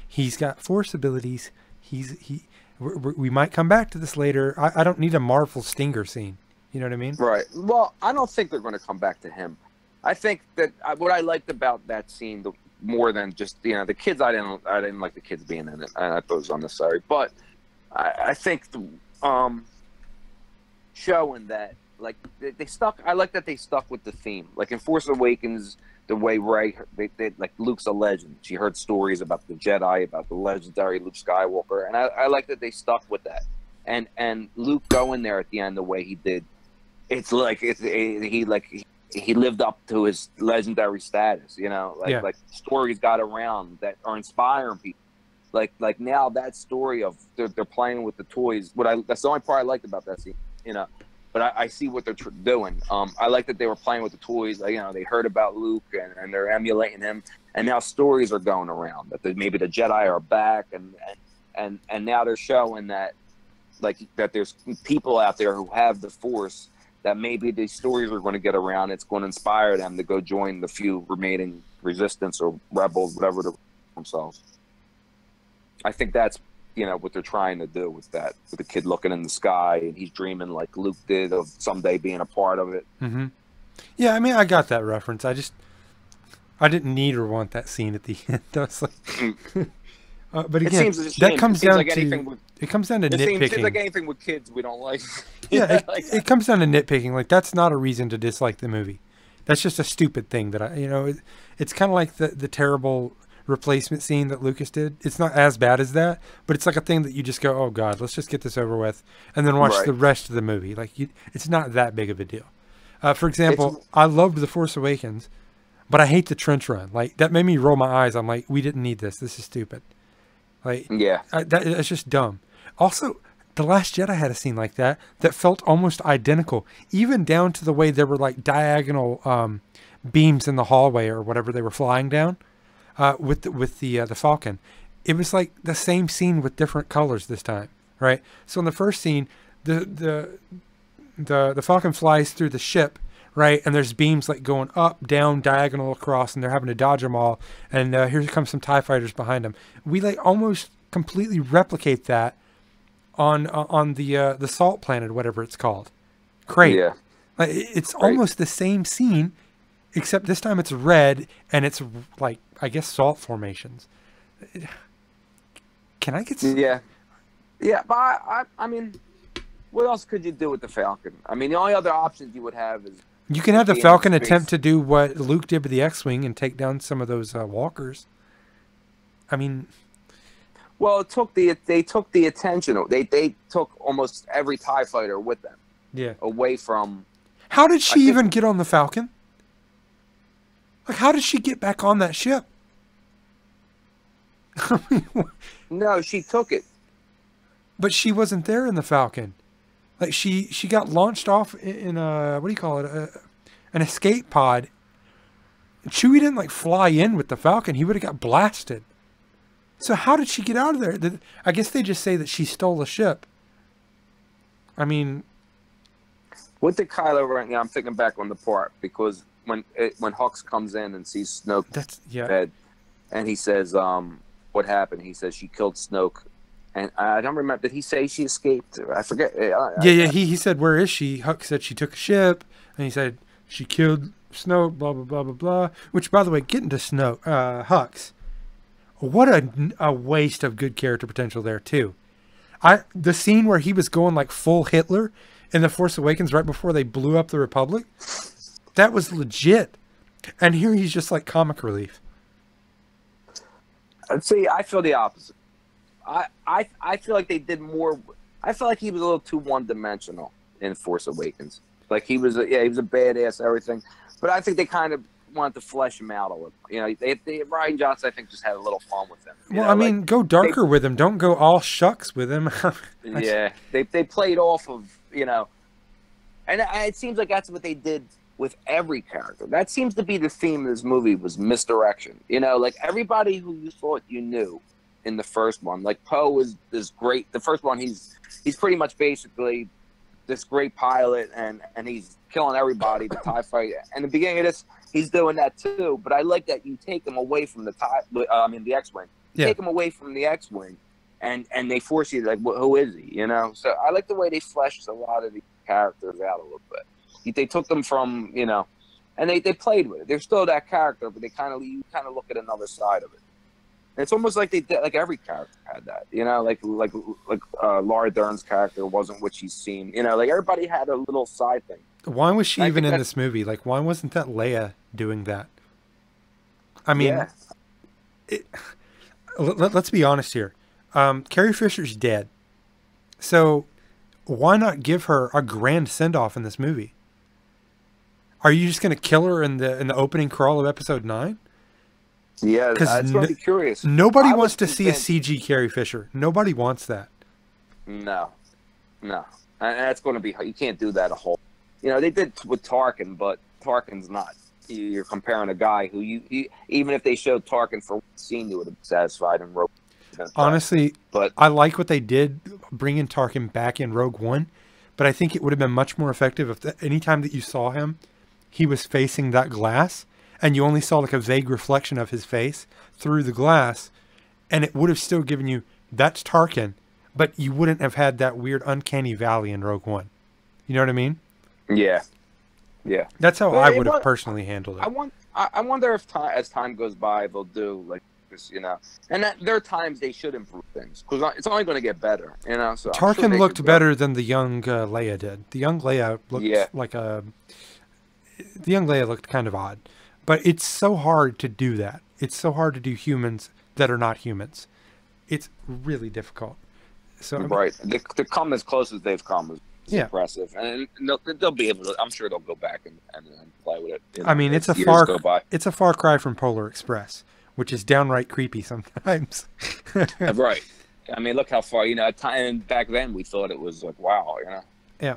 he's got force abilities. We might come back to this later. I don't need a Marvel Stinger scene. You know what I mean? Right. Well, I don't think they're going to come back to him. I think that what I liked about that scene more than just the kids. I didn't like the kids being in it. I thought it was unnecessary. But I think showing that like they stuck. I like that they stuck with the theme. Like in Force Awakens, the way Rey, they like Luke's a legend. She heard stories about the Jedi, about the legendary Luke Skywalker, and I like that they stuck with that. And Luke going there at the end the way he did. It's like he lived up to his legendary status, like stories got around that are inspiring people. Like now that story of they're playing with the toys. That's the only part I liked about that scene, But I see what they're doing. I like that they were playing with the toys. They heard about Luke and they're emulating him, and now stories are going around that maybe the Jedi are back, and now they're showing that that there's people out there who have the Force. That maybe these stories are going to get around. It's going to inspire them to go join the few remaining resistance or rebels, whatever they're themselves. I think that's what they're trying to do with that, with the kid looking in the sky and he's dreaming like Luke did of someday being a part of it. Mm-hmm. Yeah, I mean, I got that reference. I didn't need or want that scene at the end. I was like, but again, that comes down to it comes down to nitpicking. It seems like anything with kids we don't like. Yeah, it comes down to nitpicking. Like that's not a reason to dislike the movie. That's just a stupid thing that it's kind of like the terrible replacement scene that Lucas did. It's not as bad as that, but it's like a thing that you just go, oh God, let's just get this over with, and then watch the rest of the movie. Like it's not that big of a deal. For example, I loved The Force Awakens, but I hate the trench run. Like that made me roll my eyes. I'm like, we didn't need this. This is stupid. Like, yeah, that's just dumb. Also, The Last Jedi had a scene like that felt almost identical, even down to the way there were like diagonal beams in the hallway or whatever they were flying down with the Falcon. It was like the same scene with different colors this time, right? So in the first scene, the Falcon flies through the ship, right? And there's beams like going up, down, diagonal across, and they're having to dodge them all. And here comes some TIE fighters behind them. We like almost completely replicate that on the salt planet, whatever it's called. Crate. Yeah. It's almost the same scene, except this time it's red and it's like, I guess, salt formations. Can I get some? Yeah. Yeah, but I mean, what else could you do with the Falcon? I mean, the only other options you would have is you can have the Falcon attempt to do what Luke did with the X-Wing and take down some of those walkers. I mean, well, they took the attention. They took almost every TIE fighter with them. Yeah. Away from. How did she even get on the Falcon? Like, how did she get back on that ship? No, she took it. But she wasn't there in the Falcon. Like she got launched off in a, what do you call it? An escape pod. Chewie didn't like fly in with the Falcon. He would have got blasted. So how did she get out of there? I guess they just say that she stole the ship. I mean, with the Kylo Ren, I'm thinking back on the part because when Hux comes in and sees Snoke dead, and he says, "What happened?" He says she killed Snoke, and I don't remember. Did he say she escaped? I forget. He said, "Where is she?" Hux said she took a ship, and he said she killed Snoke. Blah blah blah blah blah. Which, by the way, getting to Snoke, Hux. What a waste of good character potential there too. The scene where he was going like full Hitler in The Force Awakens right before they blew up the Republic, that was legit. And here he's just like comic relief. See, I feel the opposite. I feel like they did more. I feel like he was a little too one-dimensional in Force Awakens. Like he was a badass, everything. But I think they kind of wanted to flesh him out a little. Rian Johnson, I think, just had a little fun with him. Well, I mean, go darker with him. Don't go all shucks with him. Yeah, they played off of, and it seems like that's what they did with every character. That seems to be the theme of this movie was misdirection. Like everybody who you thought you knew in the first one, like Poe is this great. The first one, he's pretty much basically this great pilot, and he's killing everybody. The TIE fighter. And the beginning of this, he's doing that too. But I like that you take him away from the X-wing. Yeah. Take him away from the X-wing, and they force you like, who is he? You know. So I like the way they fleshed a lot of these characters out a little bit. They took them from, you know, and they played with it. They're still that character, but you kind of look at another side of it. It's almost like they did, like every character had that, you know, like Laura Dern's character wasn't what she's seen, you know, like everybody had a little side thing. Why was she even in this movie? Like, why wasn't that Leia doing that? I mean, yeah. Let's be honest here. Carrie Fisher's dead, so why not give her a grand send off in this movie? Are you just going to kill her in the opening crawl of Episode 9? Yeah, that's going to be curious. Nobody wants to see a CG Carrie Fisher. Nobody wants that. No. And that's going to be, you can't do that a whole. You know, they did with Tarkin, but Tarkin's not. You're comparing a guy who even if they showed Tarkin for one scene, you would have been satisfied and wrote. Honestly, but I like what they did, bringing Tarkin back in Rogue One, but I think it would have been much more effective if any time that you saw him, he was facing that glass, and you only saw like a vague reflection of his face through the glass, and it would have still given you, that's Tarkin, but you wouldn't have had that weird uncanny valley in Rogue One. You know what I mean? Yeah. That's how I would have personally handled it. I wonder if as time goes by, they'll do like this, you know. And there are times they should improve things because it's only going to get better, you know. So Tarkin looked better than the young Leia did. The young Leia looked like a. The young Leia looked kind of odd, but it's so hard to do that. It's so hard to do humans that are not humans. It's really difficult. So right, to come as close as they've come is impressive, and they'll be able to. I'm sure they'll go back and play with it. You know, I mean, it's a far cry from Polar Express, which is downright creepy sometimes. Right. I mean, look how far, you know. And back then we thought it was like, wow, you know. Yeah.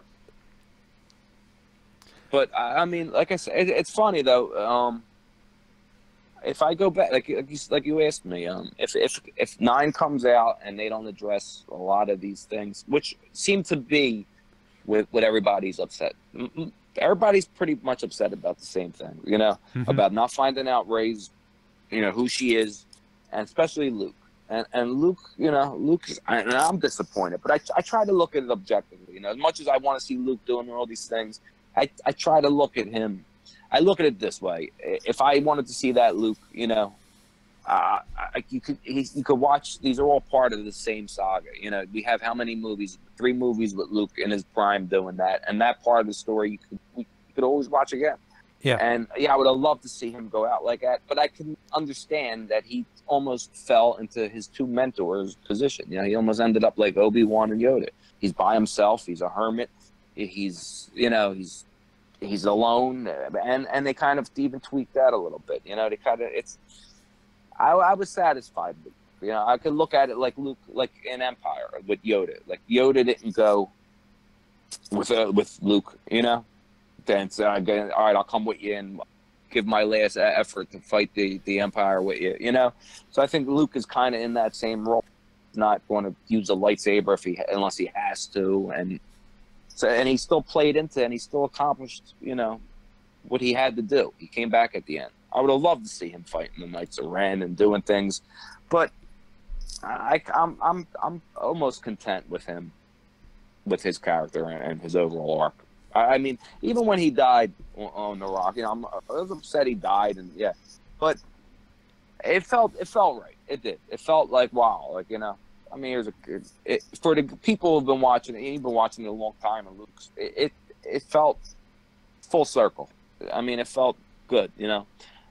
But I mean, like I said, it's funny though. If I go back, like you asked me, if 9 comes out and they don't address a lot of these things, which seem to be with what everybody's upset. Everybody's pretty much upset about the same thing, you know, about not finding out Rey's, you know, who she is, and especially Luke. And Luke, you know, and I'm disappointed, but I try to look at it objectively. You know, as much as I want to see Luke doing all these things, I try to look at him. I look at it this way: if I wanted to see that Luke, you know, you could watch. These are all part of the same saga. You know, we have how many movies? 3 movies with Luke in his prime doing that, and that part of the story you could always watch again. Yeah. And I would have loved to see him go out like that, but I can understand that he almost fell into his 2 mentors' position. You know, he almost ended up like Obi-Wan and Yoda. He's by himself. He's a hermit. He's alone, and they kind of even tweaked that a little bit. You know, I was satisfied with it. You know, I could look at it like Luke, like in Empire with Yoda. Like Yoda didn't go with Luke, you know. Then say, all right, I'll come with you and give my last effort to fight the Empire with you, you know. So I think Luke is kind of in that same role, not going to use a lightsaber unless he has to, and he still played into it, and he still accomplished, you know, what he had to do. He came back at the end. I would have loved to see him fighting the Knights of Ren and doing things, but I'm almost content with him, with his character and his overall arc. I mean, even when he died on the Rock, you know, I was upset he died, and but it felt right. It did. It felt like, wow, like, you know. I mean, for the people who've been watching it, you've been watching it a long time, and Luke's, it felt full circle. I mean, it felt good, you know.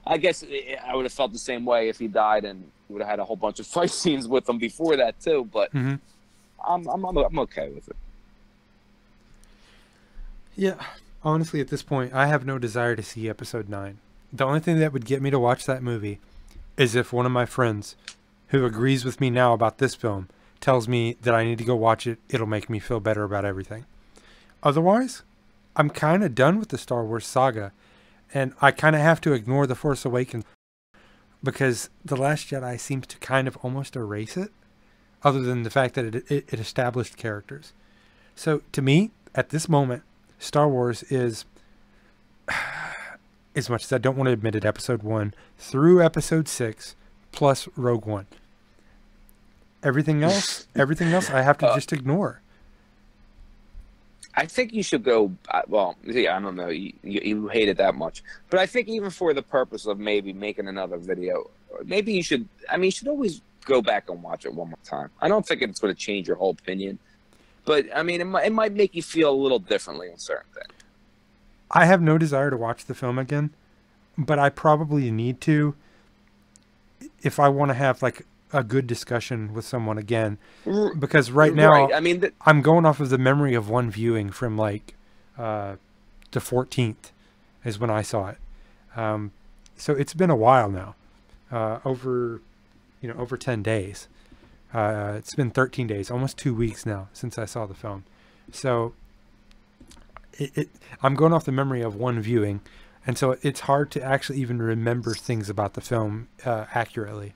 I guess I would have felt the same way if he died, and we would have had a whole bunch of fight scenes with him before that too. But I'm okay with it. Yeah, honestly, at this point, I have no desire to see Episode 9. The only thing that would get me to watch that movie is if one of my friends, who agrees with me now about this film, tells me that I need to go watch it. It'll make me feel better about everything. Otherwise, I'm kind of done with the Star Wars saga, and I kind of have to ignore The Force Awakens because The Last Jedi seems to kind of almost erase it, other than the fact that it established characters. So to me, at this moment, Star Wars is as much as I don't want to admit it, episode 1 through episode 6 plus Rogue One. Everything else I have to just ignore. I think you should go. Well, yeah, I don't know. You hate it that much, but I think even for the purpose of maybe making another video, maybe you should. I mean, you should always go back and watch it one more time. I don't think it's going to change your whole opinion, but I mean, it might make you feel a little differently on certain things. I have no desire to watch the film again, but I probably need to if I want to have like a good discussion with someone again, because right now, I mean, I'm going off of the memory of one viewing from like the 14th is when I saw it. So it's been a while now, over 10 days. It's been 13 days, almost 2 weeks now since I saw the film. So I'm going off the memory of one viewing, and so it's hard to actually even remember things about the film accurately.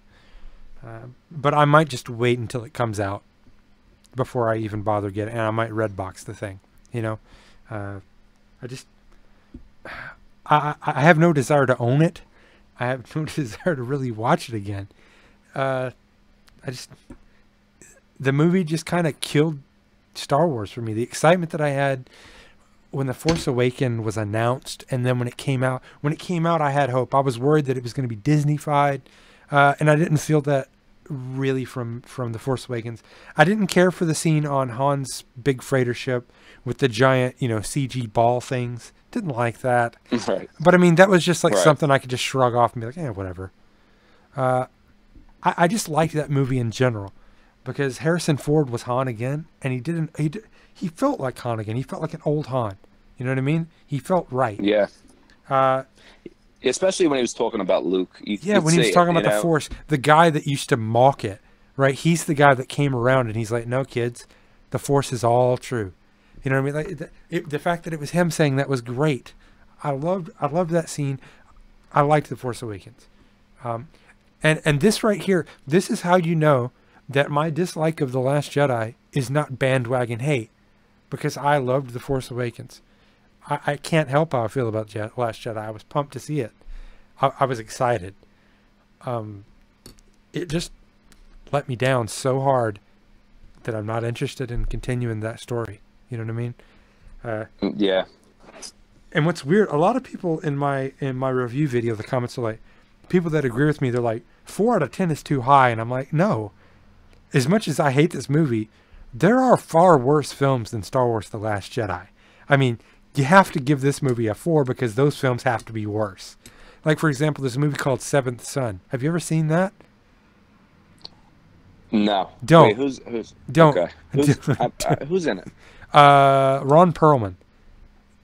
But I might just wait until it comes out before I even bother getting it, and I might Redbox the thing, I have no desire to own it. I have no desire to really watch it again. The movie just kind of killed Star Wars for me. The excitement that I had when The Force Awakens was announced, and then when it came out, I had hope. I was worried that it was going to be Disney-fied, and I didn't feel that really from The Force Awakens. I didn't care for the scene on Han's big freighter ship with the giant, CG ball things. Didn't like that. Right. But I mean, that was just like something I could just shrug off and be like, whatever. I just liked that movie in general because Harrison Ford was Han again, and he felt like Han again. He felt like an old Han. You know what I mean? He felt right. Yeah. Especially when he was talking about Luke. When he was talking about the Force, the guy that used to mock it, right? He's the guy that came around and he's like, no, kids, the Force is all true. You know what I mean? Like the fact that it was him saying that was great. I loved that scene. I liked The Force Awakens. And this right here, this is how you know that my dislike of The Last Jedi is not bandwagon hate, because I loved The Force Awakens. I can't help how I feel about Last Jedi. I was pumped to see it. I was excited. It just let me down so hard that I'm not interested in continuing that story. You know what I mean? Yeah. And what's weird, a lot of people in my review video, the comments are like, people that agree with me, they're like, 4 out of 10 is too high. And I'm like, no. As much as I hate this movie, there are far worse films than Star Wars The Last Jedi. I mean, you have to give this movie a 4 because those films have to be worse. Like, for example, there's a movie called Seventh Son. Have you ever seen that? No. Don't. Wait, who's? Don't. Okay. Who's in it? Ron Perlman.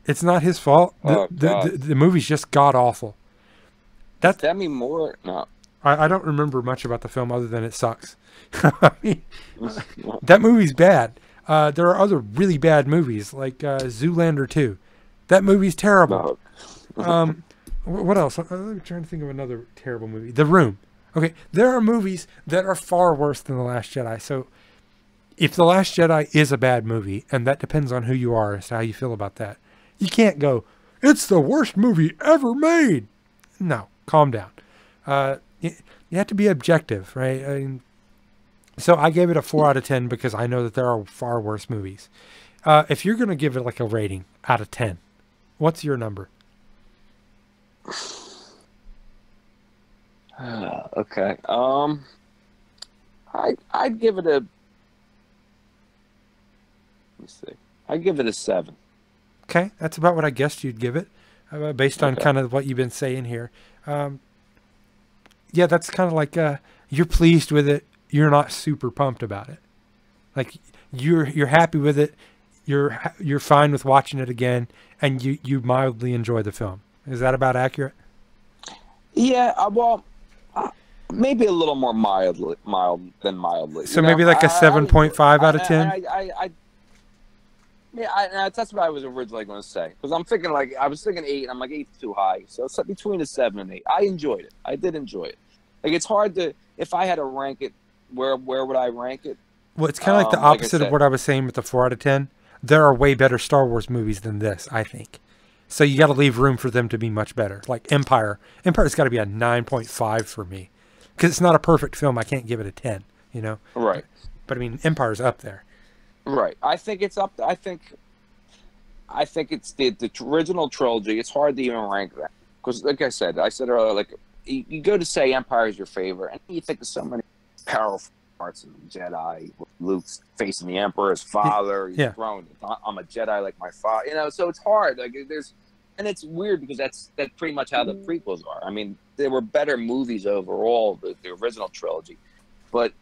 It's not his fault. The movie's just god awful. Is Demi Moore? No. I don't remember much about the film other than it sucks. I mean, that movie's bad. There are other really bad movies like Zoolander 2. That movie's terrible. No. What else? I'm trying to think of another terrible movie. The Room. Okay, there are movies that are far worse than The Last Jedi. So if The Last Jedi is a bad movie, and that depends on who you are as to how you feel about that, you can't go, it's the worst movie ever made. No, calm down. You have to be objective, right? I mean, so I gave it a 4 out of 10 because I know that there are far worse movies. If you're going to give it like a rating out of 10, what's your number? Okay. I'd give it a. Let me see. I'd give it a 7. Okay, that's about what I guessed you'd give it, based on kind of what you've been saying here. Yeah, that's kind of like you're pleased with it. You're not super pumped about it. Like you're happy with it. You're fine with watching it again, and you mildly enjoy the film. Is that about accurate? Yeah. Well, maybe a little more mild than mildly. So maybe like a 7.5 out of 10. Yeah, that's what I was originally going to say. Because I was thinking 8, and I'm like, 8's too high. So it's between a 7 and 8. I enjoyed it. I did enjoy it. Like, it's hard to, if I had to rank it, where would I rank it? Well, it's kind of like the opposite of what I was saying with the 4 out of 10. There are way better Star Wars movies than this, I think. So you got to leave room for them to be much better. Like Empire. Empire's got to be a 9.5 for me. Because it's not a perfect film. I can't give it a 10, you know? Right. But I mean, Empire's up there. Right. I think it's up. I think it's the original trilogy. It's hard to even rank that because, like I said earlier, like you go to say Empire is your favorite, and you think of so many powerful parts of the Jedi. Luke's facing the Emperor's father. He's grown. I'm a Jedi like my father. You know, so it's hard. Like and it's weird because that's pretty much how the prequels are. I mean, they were better movies overall, the original trilogy. But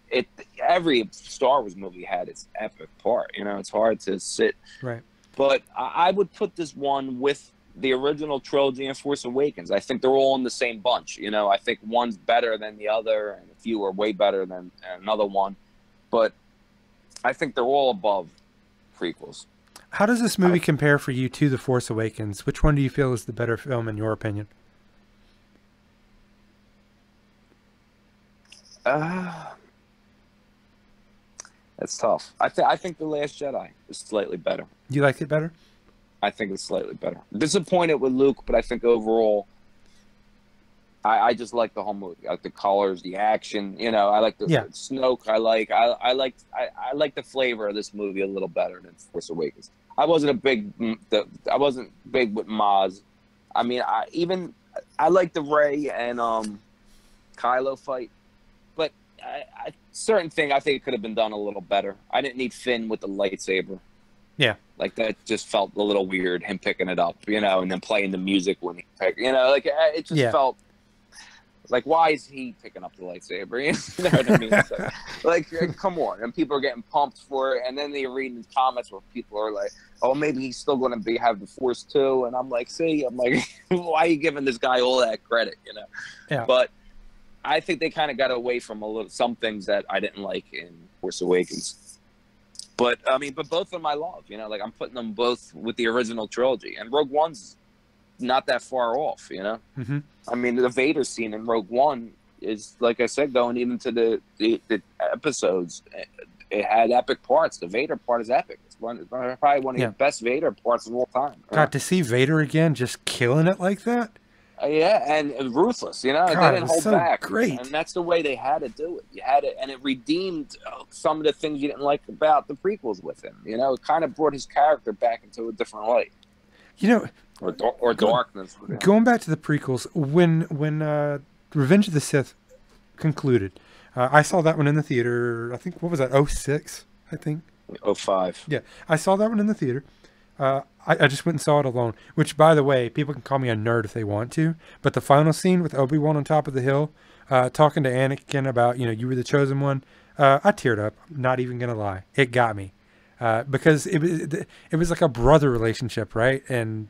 every Star Wars movie had its epic part. You know, it's hard to sit. Right. But I would put this one with the original trilogy and Force Awakens. I think they're all in the same bunch. You know, I think one's better than the other, and a few are way better than another one. But I think they're all above prequels. How does this movie compare for you to The Force Awakens? Which one do you feel is the better film in your opinion? That's tough. I think The Last Jedi is slightly better. You liked it better? I think it's slightly better. Disappointed with Luke, but I think overall, I just like the whole movie. I like the colors, the action. You know, I like the Snoke. I like the flavor of this movie a little better than Force Awakens. I wasn't big with Maz. I mean, I like the Rey and Kylo fight, but certain thing I think it could have been done a little better. I didn't need Finn with the lightsaber. Yeah, like that just felt a little weird. Him picking it up, you know, and then playing the music when he picked. You know, like it just felt like, why is he picking up the lightsaber? You know what I mean? So, like, come on. And people are getting pumped for it. And then they read in the comments where people are like, oh, maybe he's still going to have the Force too. And I'm like, why are you giving this guy all that credit? You know? Yeah. But I think they kind of got away from some things that I didn't like in Force Awakens. But I mean, but both of them I love. You know, like I'm putting them both with the original trilogy, and Rogue One's not that far off. You know, I mean, the Vader scene in Rogue One is, like I said, going even to the episodes. It had epic parts. The Vader part is epic. It's probably one of the best Vader parts of all time. God, to see Vader again, just killing it like that. Yeah, and ruthless, you know, God, they didn't hold back. Great. And that's the way they had to do it. You had it, and it redeemed some of the things you didn't like about the prequels with him. You know, it kind of brought his character back into a different light. You know, or darkness. Going back to the prequels, when Revenge of the Sith concluded, I saw that one in the theater. I think, what was that? 06, I think. 05. Yeah, I saw that one in the theater. I just went and saw it alone, which, by the way, people can call me a nerd if they want to, but the final scene with Obi-Wan on top of the hill, talking to Anakin about, you know, you were the chosen one, I teared up. I'm not even going to lie. It got me. Because it was like a brother relationship, right? And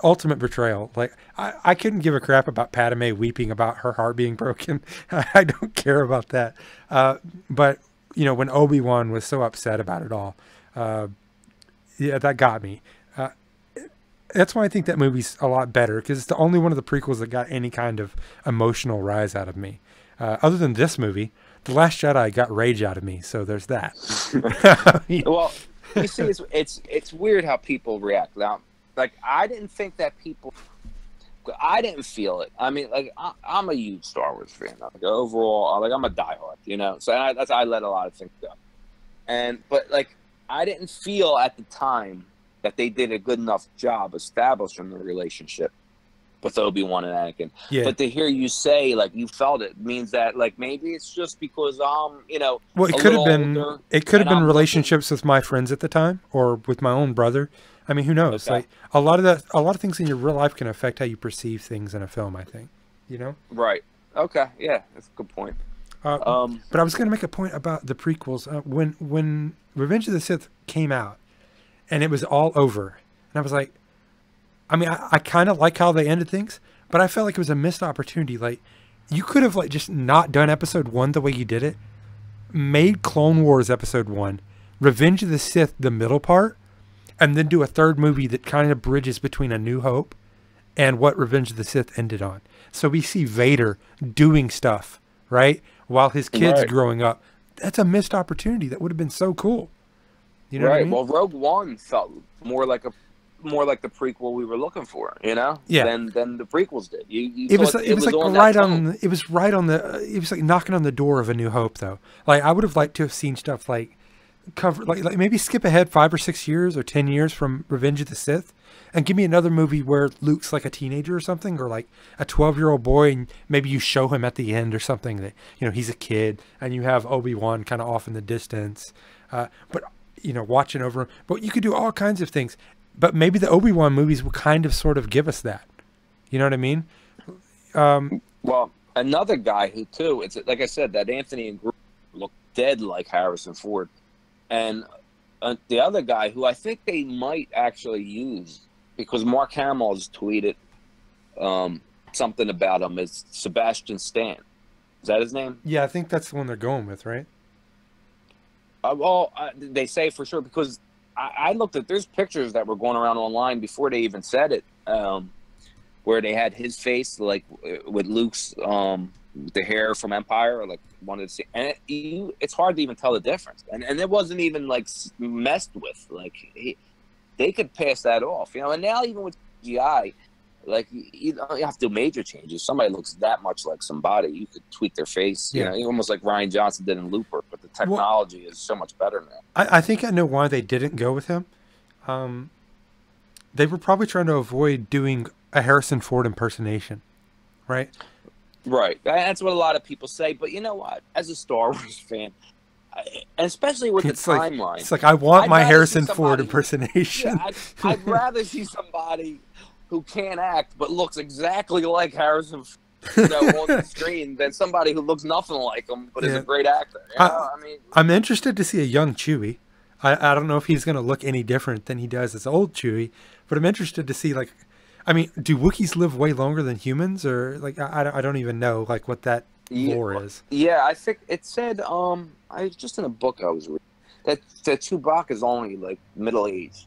ultimate betrayal. Like, I couldn't give a crap about Padme weeping about her heart being broken. I don't care about that. But, you know, when Obi-Wan was so upset about it all, yeah, that got me. That's why I think that movie's a lot better, because it's the only one of the prequels that got any kind of emotional rise out of me. Other than this movie, The Last Jedi got rage out of me, so there's that. Well, you see, it's weird how people react. Now, like, I didn't think that people... I didn't feel it. I mean, like, I'm a huge Star Wars fan. Like, overall, like, I'm a diehard, you know? So I let a lot of things go. But, like, I didn't feel at the time that they did a good enough job establishing the relationship with Obi-Wan and Anakin. Yeah. But to hear you say, like, you felt it means that, like, maybe it's just because you know, well, it could have been. It could have been relationships with my friends at the time, or with my own brother. I mean, who knows? Okay. Like, a lot of things in your real life can affect how you perceive things in a film, I think. You know? Right. Okay. Yeah, that's a good point. But I was going to make a point about the prequels. When Revenge of the Sith came out, and it was all over, and I was like, I mean, I kind of like how they ended things, but I felt like it was a missed opportunity. Like, you could have, like, just not done episode 1 the way you did it, made Clone Wars episode 1, Revenge of the Sith the middle part, and then do a third movie that kind of bridges between A New Hope and what Revenge of the Sith ended on. So we see Vader doing stuff, right, while his kid's growing up. That's a missed opportunity. That would have been so cool. You know what I mean? Well, Rogue One felt more like more like the prequel we were looking for, you know, Yeah. than the prequels did. You It was thought it was like on that right tone. on it was right on the it was like knocking on the door of A New Hope though. Like I would have liked to have seen stuff like cover like maybe skip ahead 5 or 6 years or 10 years from Revenge of the Sith and give me another movie where Luke's like a teenager or something, or like a 12-year-old boy, and maybe you show him at the end or something that, you know, he's a kid, and you have Obi-Wan kind of off in the distance, but you know, watching over him. But you could do all kinds of things, but maybe the Obi-Wan movies would kind of sort of give us that, you know what I mean? Well, another guy who too, it's like I said, that Anthony and Group look dead like Harrison Ford, and the other guy who I think they might actually use, because Mark Hamill's tweeted something about him, is Sebastian Stan. Is that his name? Yeah, I think that's the one they're going with, right? They say for sure, because I looked at, there's pictures that were going around online before they even said it, where they had his face like with Luke's the hair from Empire, like wanted to see, and it's hard to even tell the difference, and it wasn't even like messed with, like they could pass that off, you know. And now even with CGI, like you don't have to do major changes. Somebody looks that much like somebody, you could tweak their face, you know, almost like Ryan Johnson did in Looper. But the technology is so much better now. I think I know why they didn't go with him. They were probably trying to avoid doing a Harrison Ford impersonation, right? Right. That's what a lot of people say. But you know what? As a Star Wars fan, and especially with the timeline, it's like I want my Harrison Ford impersonation. Yeah, I'd rather see somebody who can't act but looks exactly like Harrison, you know, on the screen, than somebody who looks nothing like him but is a great actor. You know? I mean, I'm interested to see a young Chewie. I don't know if he's going to look any different than he does as old Chewie, but I'm interested to see, like, I mean, do Wookiees live way longer than humans, or like I don't even know like what that lore is. Yeah, I think it said I just in a book I was reading that Chewbacca is only like middle age.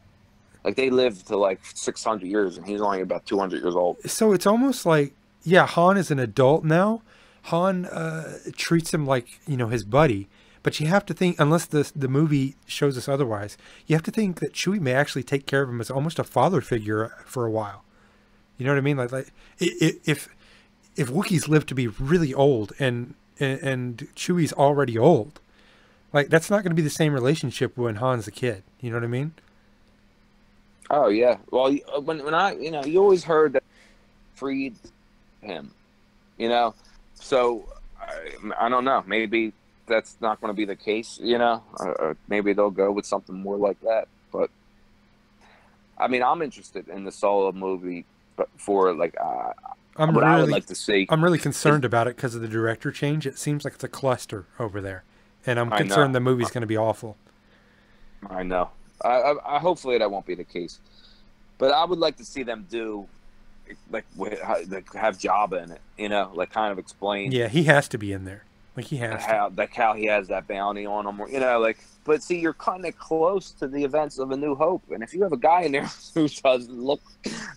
Like they live to like 600 years, and he's only about 200 years old. So it's almost like, yeah, Han is an adult now. Han treats him like, you know, his buddy. But you have to think, unless the movie shows us otherwise, you have to think that Chewie may actually take care of him as almost a father figure for a while. You know what I mean? Like if Wookiees live to be really old and Chewie's already old, like that's not going to be the same relationship when Han's a kid. You know what I mean? Oh yeah. Well, when I, you know, you always heard that freed him, you know. So I don't know. Maybe that's not going to be the case, you know. Maybe they'll go with something more like that. But I mean, I'm interested in the Solo movie, but for like I would like to see. I'm really concerned about it because of the director change. It seems like it's a cluster over there, and I'm concerned the movie's going to be awful. I know. I hopefully that won't be the case, but I would like to see them do like have Jabba in it, you know, like kind of explain. Yeah, he has to be in there. Like he has how he has that bounty on him, you know, like. But see, you're kind of close to the events of A New Hope, and if you have a guy in there who doesn't look,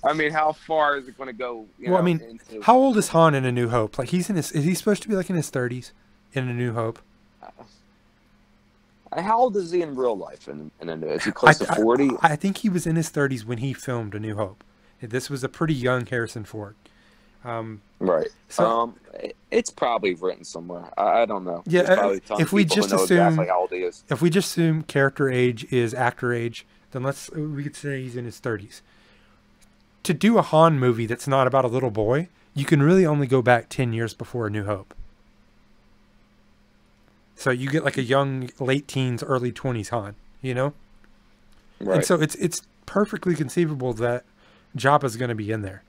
I mean, how far is it going to go? Well, I mean, how old is Han in A New Hope? Like is he supposed to be like in his 30s in A New Hope? How old is he in real life? Is he close to 40? I think he was in his 30s when he filmed A New Hope. This was a pretty young Harrison Ford. Right. So it's probably written somewhere. I don't know. Yeah. If we just assume exactly how old he is. If we just assume character age is actor age, then we could say he's in his 30s. To do a Han movie that's not about a little boy, you can really only go back 10 years before A New Hope. So you get like a young, late teens, early 20s Han, you know? Right. And so it's perfectly conceivable that Jabba's going to be in there.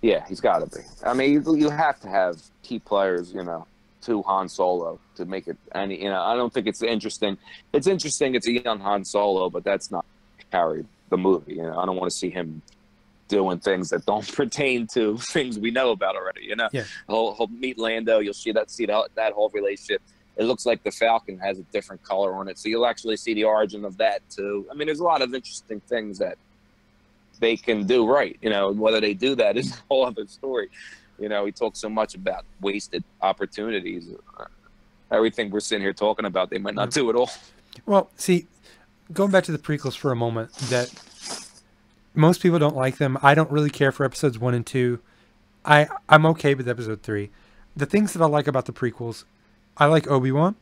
Yeah, he's got to be. I mean, you have to have key players, you know, to Han Solo to make it any, you know, I don't think it's interesting. It's interesting it's a young Han Solo, but that's not carry the movie. You know, I don't want to see him doing things that don't pertain to things we know about already, you know. Yeah. He'll meet Lando, you'll see that whole relationship. It looks like the Falcon has a different color on it, so you'll actually see the origin of that too. I mean, there's a lot of interesting things that they can do right, you know. Whether they do that is a whole other story. You know, we talk so much about wasted opportunities. Everything we're sitting here talking about, they might not do at all. Well, see, going back to the prequels for a moment, that most people don't like them. I don't really care for episodes 1 and 2. I'm okay with episode 3. The things that I like about the prequels, I like Obi-Wan.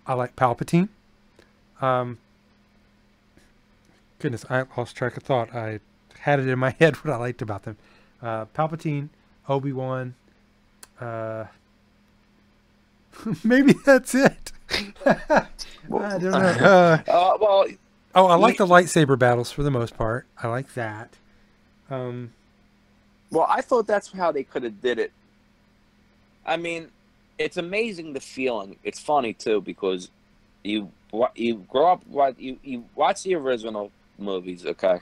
I like Palpatine. Goodness, I lost track of thought. I had it in my head what I liked about them. Palpatine, Obi-Wan. Maybe that's it. I don't know. I like the lightsaber battles for the most part. I like that. Well, I thought that's how they could have did it. I mean, it's amazing the feeling. It's funny too because you grow up, you watch the original movies, okay,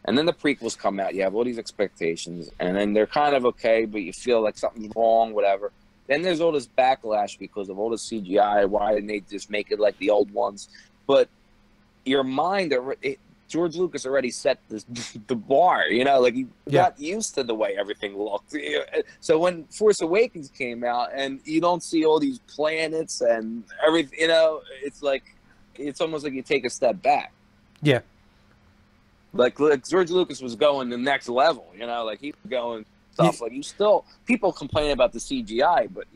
and then the prequels come out. You have all these expectations, and then they're kind of okay, but you feel like something's wrong, whatever. Then there's all this backlash because of all the CGI. Why didn't they just make it like the old ones? But your mind, George Lucas already set the bar, you know, like you got used to the way everything looked. So when Force Awakens came out and you don't see all these planets and everything, you know, it's like, it's almost like you take a step back. Yeah. Like George Lucas was going the next level, you know, like he was going stuff like people complain about the CGI, but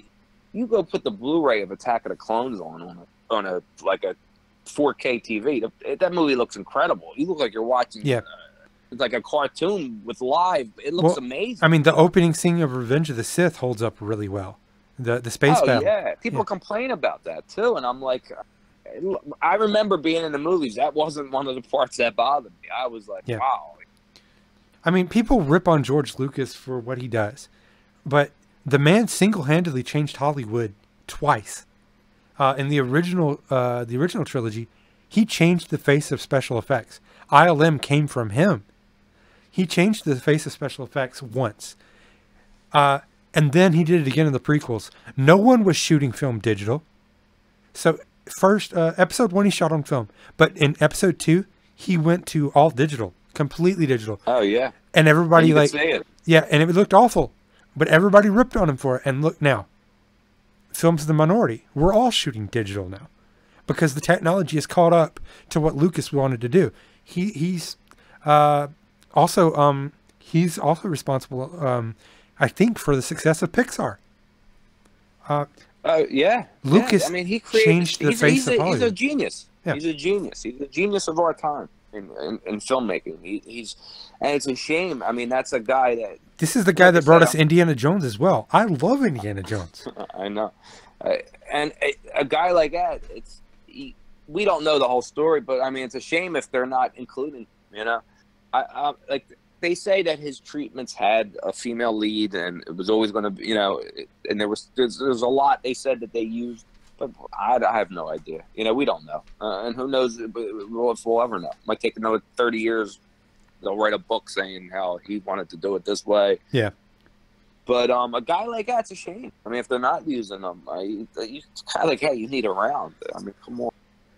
you go put the Blu-ray of Attack of the Clones on a 4K TV. That movie looks incredible. You look like you're watching like a cartoon with live. It looks amazing. I mean, the opening scene of Revenge of the Sith holds up really well. The space battle. Yeah, people complain about that too, and I'm like, I remember being in the movies. That wasn't one of the parts that bothered me. I was like, wow. I mean, people rip on George Lucas for what he does, but the man single-handedly changed Hollywood twice. In the original trilogy, he changed the face of special effects. ILM came from him. He changed the face of special effects once. And then he did it again in the prequels. No one was shooting film digital. So first, episode 1, he shot on film. But in episode 2, he went to all digital, completely digital. Oh, yeah. And everybody and you could see it. Yeah, and it looked awful. But everybody ripped on him for it. And look now. Film's the minority. We're all shooting digital now because the technology has caught up to what Lucas wanted to do. He's also responsible, I think, for the success of Pixar. Lucas, I mean, he changed the face of Hollywood. He's a genius. Yeah. He's a genius. He's a genius of our time in filmmaking. And it's a shame. I mean, that's a guy that. This is the guy that brought us Indiana Jones as well. I love Indiana Jones. I know. And a guy like that, we don't know the whole story, but I mean, it's a shame if they're not including, you know. Like they say that his treatments had a female lead and it was always going to be, you know, and there's a lot they said that they used, but I have no idea. You know, we don't know. And who knows if we'll ever know. It might take another 30 years. They'll write a book saying how he wanted to do it this way. Yeah. But a guy like that's a shame. I mean, if they're not using them, it's kind of like, hey, you need around. I mean, come on.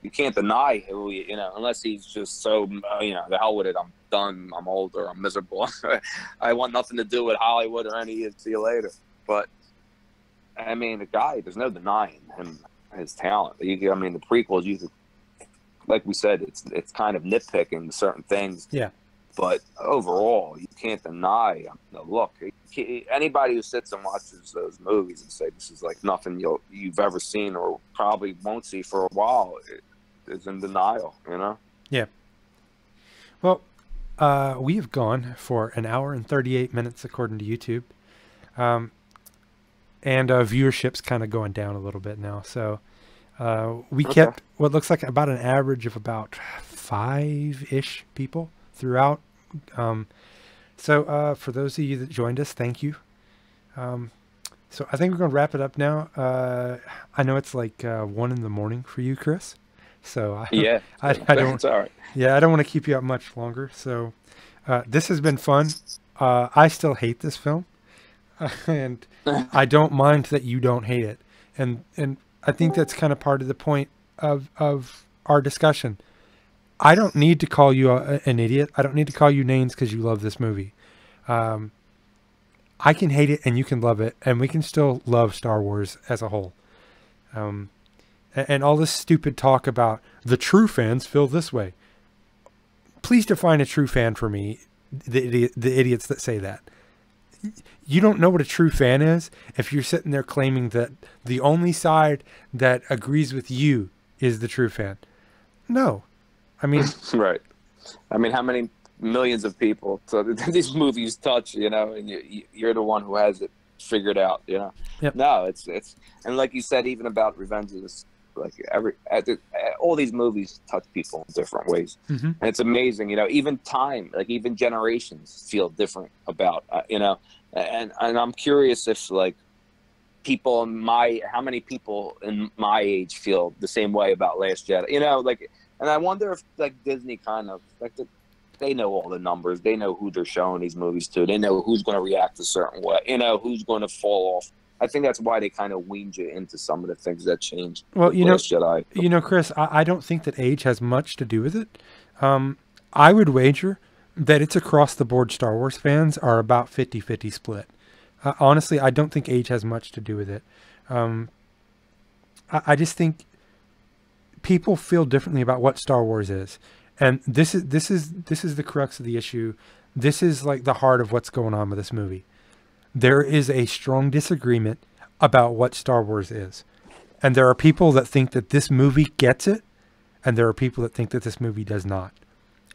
You can't deny who you know, unless he's just so, you know, the hell with it. I'm done. I'm older. I'm miserable. I want nothing to do with Hollywood or any. See you later. But I mean, the guy, there's no denying him, his talent. I mean, the prequels, like we said, it's kind of nitpicking certain things. Yeah. But overall, you can't deny. Look, anybody who sits and watches those movies and say this is like nothing you've ever seen or probably won't see for a while is in denial. You know. Yeah. Well, we have gone for an hour and 38 minutes according to YouTube, and viewership's kind of going down a little bit now. So we kept what looks like about an average of about 5-ish people throughout. So for those of you that joined us, thank you. So I think we're going to wrap it up now. I know it's like 1 a.m. for you, Chris. So I don't. All right. Yeah, I don't want to keep you up much longer. So this has been fun. I still hate this film, and I don't mind that you don't hate it. And I think that's kind of part of the point of our discussion. I don't need to call you an idiot. I don't need to call you names because you love this movie. I can hate it and you can love it, and we can still love Star Wars as a whole. And all this stupid talk about the true fans feel this way. Please define a true fan for me. the idiots that say that. You don't know what a true fan is if you're sitting there claiming that the only side that agrees with you is the true fan. No. I mean... Right. I mean, how many millions of people so these movies touch, you know, and you're the one who has it figured out, you know? Yep. No, it's... And like you said, even about Revenge of the... Like all these movies touch people in different ways, and it's amazing. You know, even time, like even generations, feel different about you know. And I'm curious if like people in how many people in my age feel the same way about Last Jedi. You know, like, and I wonder if like Disney kind of like they know all the numbers, they know who they're showing these movies to, they know who's going to react a certain way, you know, who's going to fall off. I think that's why they kind of weaned you into some of the things that changed. Well, you know, Jedi. You know, Chris, I don't think that age has much to do with it. I would wager that it's across the board. Star Wars fans are about 50-50 split. Honestly, I don't think age has much to do with it. I just think people feel differently about what Star Wars is, and this is the crux of the issue. This is like the heart of what's going on with this movie. There is a strong disagreement about what Star Wars is. And there are people that think that this movie gets it, and there are people that think that this movie does not.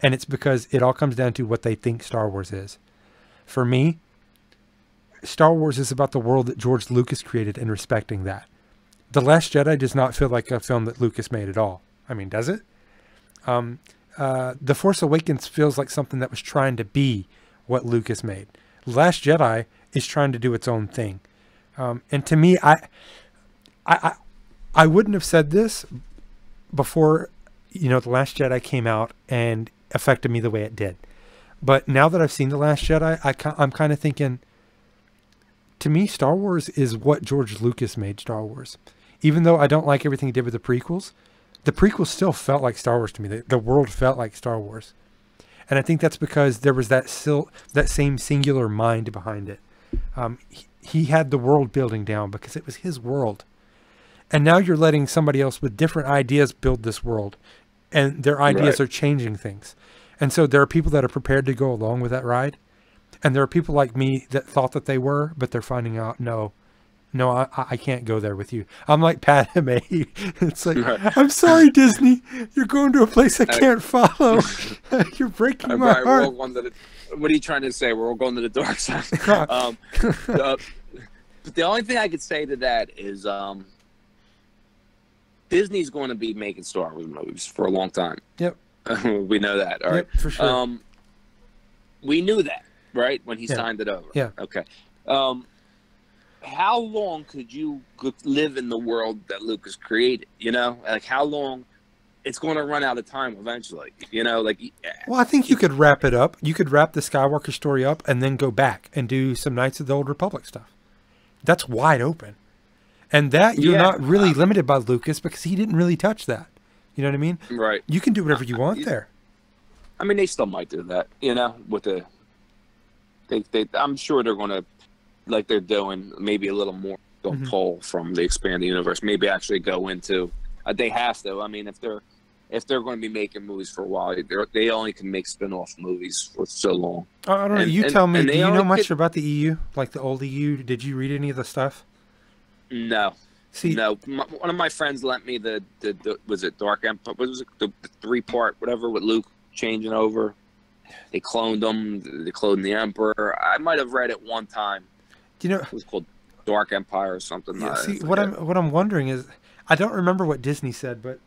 And it's because it all comes down to what they think Star Wars is. For me, Star Wars is about the world that George Lucas created and respecting that. The Last Jedi does not feel like a film that Lucas made at all. I mean, does it? The Force Awakens feels like something that was trying to be what Lucas made. Last Jedi is trying to do its own thing. And to me, I wouldn't have said this before, you know, The Last Jedi came out and affected me the way it did. But now that I've seen The Last Jedi, I'm kind of thinking, to me, Star Wars is what George Lucas made Star Wars. Even though I don't like everything he did with the prequels still felt like Star Wars to me. The world felt like Star Wars. And I think that's because there was that same singular mind behind it. He had the world building down because it was his world. And now you're letting somebody else with different ideas build this world. And their ideas are changing things. And so there are people that are prepared to go along with that ride. And there are people like me that thought that they were, but they're finding out, no, I can't go there with you. I'm like Padme. It's like, I'm sorry, Disney. You're going to a place I can't follow. You're breaking my heart. What are you trying to say? We're all going to the dark side. But the only thing I could say to that is Disney's going to be making Star Wars movies for a long time. Yep. We know that. All right. Yep, for sure. We knew that, right? When he signed it over. Yeah. Okay. How long could you live in the world that Lucas created? You know, like how long? It's going to run out of time eventually. You know, like. Well, I think you could wrap it up. You could wrap the Skywalker story up and then go back and do some Knights of the Old Republic stuff. That's wide open, and that you're not really limited by Lucas because he didn't really touch that. You know what I mean? Right. You can do whatever you want there. I mean, they still might do that. You know, with the. I'm sure they're going to. Like they're doing, maybe a little more pull from the expanded universe. Maybe actually go into. They have to. I mean, if they're going to be making movies for a while, they only can make spin-off movies for so long. I don't know. You tell me. Do you know much about the EU? Like the old EU? Did you read any of the stuff? No. See, no. One of my friends lent me the was it Dark Empire? What was it? The 3-part whatever with Luke changing over. They cloned him. They cloned the Emperor. I might have read it one time. You know, it was called Dark Empire or something. Yeah, see, what I'm wondering is, I don't remember what Disney said, but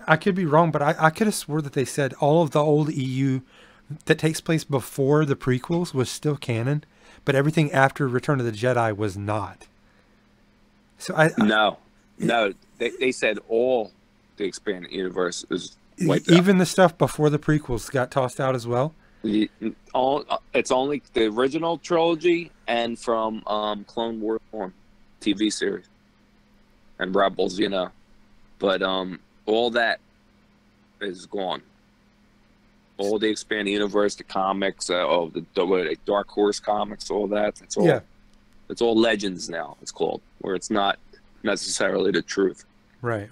I could be wrong. But I could have swore that they said all of the old EU that takes place before the prequels was still canon, but everything after Return of the Jedi was not. So no, they said all the expanded universe is wiped even out. The stuff before the prequels got tossed out as well. It's only the original trilogy and from Clone Wars on TV series and Rebels, you know, but all that is gone. All the expanded universe, the comics, the Dark Horse comics, all that. It's all it's all legends now. It's called, where it's not necessarily the truth. Right.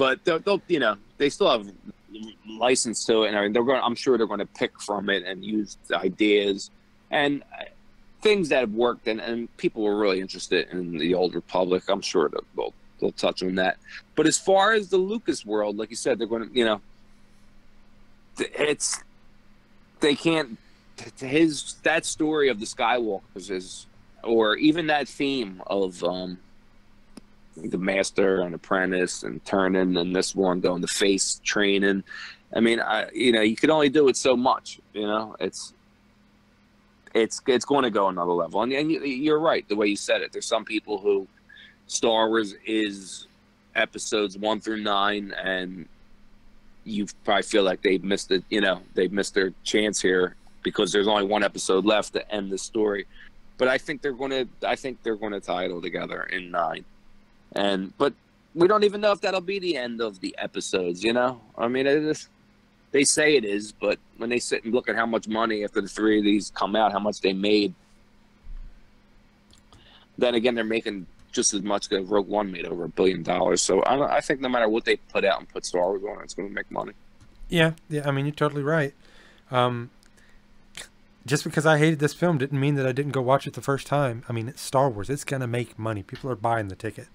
but they'll they still have license to it, and I'm sure they're going to pick from it and use the ideas and things that have worked, and people were really interested in the Old Republic. I'm sure that they'll touch on that. But as far as the Lucas world, like you said, they're going to, they can't, that story of the Skywalkers is, or even that theme of the master and apprentice and turning, and this one going to face training. I mean, you can only do it so much, it's going to go another level. And you're right, the way you said it. There's some people who Star Wars is episodes 1 through 9, and you probably feel like they've missed it. They've missed their chance here because there's only one episode left to end the story. But I think they're going to tie it all together in 9. But we don't even know if that'll be the end of the episodes. I mean, they say it is, but when they sit and look at how much money after the 3 of these come out, how much they made, then again, they're making just as much as Rogue One made, over $1 billion. So I think no matter what they put out and put Star Wars on, it's going to make money. Yeah. I mean, you're totally right. Just because I hated this film didn't mean that I didn't go watch it the first time. I mean, it's Star Wars. It's going to make money. People are buying the ticket.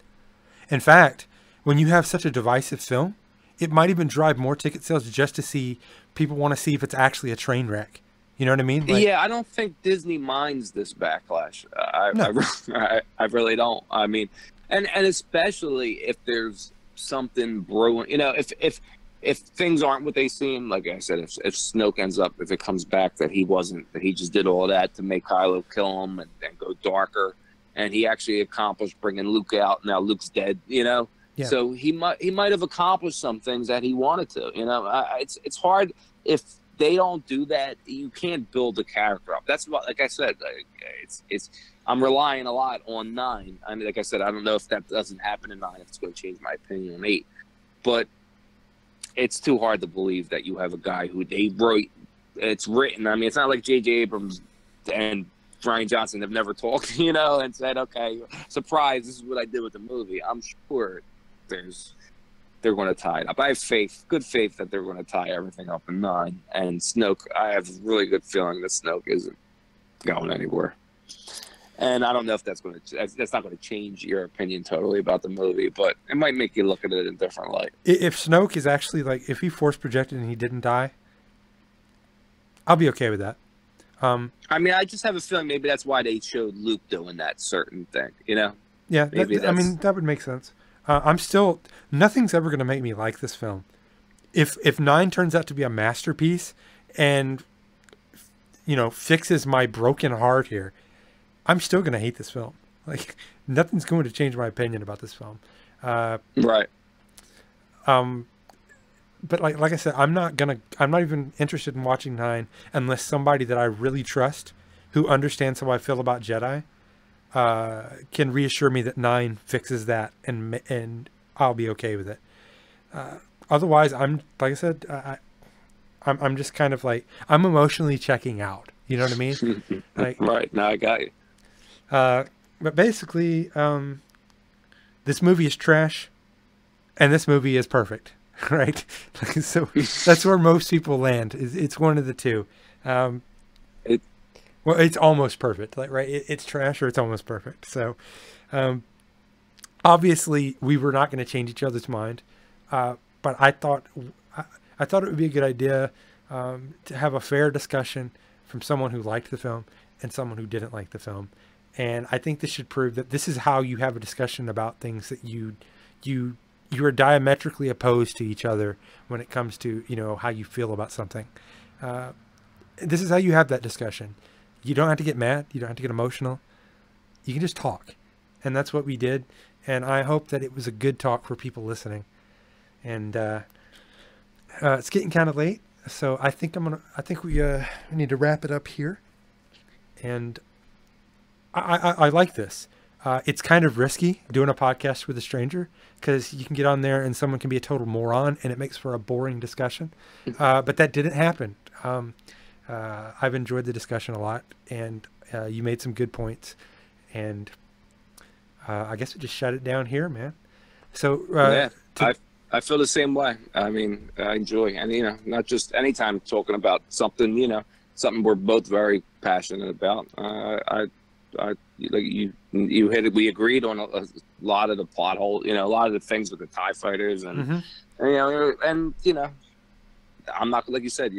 In fact, when you have such a divisive film, it might even drive more ticket sales just to see, people want to see if it's actually a train wreck. You know what I mean? Yeah, I don't think Disney minds this backlash. I really don't. I mean, and especially if there's something brewing. If things aren't what they seem, like I said, if Snoke ends up, if it comes back that he just did all that to make Kylo kill him and go darker, and he actually accomplished bringing Luke out. Now Luke's dead. Yeah. So he might have accomplished some things that he wanted to. It's hard if they don't do that. You can't build a character up. That's what, like I said, I'm relying a lot on 9. I mean, like I said, I don't know if that doesn't happen in 9, if it's going to change my opinion on 8, but it's too hard to believe that you have a guy who it's written. I mean, it's not like J.J. Abrams and Rian Johnson have never talked, and said, okay, surprise, this is what I did with the movie. I'm sure they're going to tie it up. I have good faith that they're going to tie everything up in 9. And Snoke, I have a really good feeling that Snoke isn't going anywhere. And I don't know if that's not going to change your opinion totally about the movie, but it might make you look at it in a different light. If Snoke is actually, like, if he force projected and he didn't die, I'll be okay with that. I mean, I just have a feeling maybe that's why they showed Luke doing that certain thing, Yeah, I mean, that would make sense. Nothing's ever going to make me like this film. If 9 turns out to be a masterpiece and, fixes my broken heart here, I'm still going to hate this film. Like, nothing's going to change my opinion about this film. Right. But like I said, I'm not even interested in watching 9 unless somebody that I really trust, who understands how I feel about Jedi, can reassure me that 9 fixes that, and I'll be okay with it. Otherwise, I'm just kind of like, I'm emotionally checking out. You know what I mean? Like, right. Now I got you. But basically, this movie is trash, and this movie is perfect, right? So that's where most people land. It's one of the two. Well, it's almost perfect, right? It's trash or it's almost perfect. So, obviously, we were not going to change each other's mind, but I thought it would be a good idea to have a fair discussion from someone who liked the film and someone who didn't like the film. And I think this should prove that this is how you have a discussion about things that you are diametrically opposed to each other when it comes to, how you feel about something. This is how you have that discussion. You don't have to get mad. You don't have to get emotional. You can just talk. And that's what we did. And I hope that it was a good talk for people listening. And it's getting kind of late, so I think we need to wrap it up here. And I like this. It's kind of risky doing a podcast with a stranger, because you can get on there and someone can be a total moron and it makes for a boring discussion. But that didn't happen. I've enjoyed the discussion a lot, and you made some good points. And I guess we just shut it down here, man. So yeah, I feel the same way. I mean, I enjoy, and not just anytime talking about something, something we're both very passionate about. Like you hit it. We agreed on a lot of the plot hole, a lot of the things with the TIE fighters, and I'm not, like you said,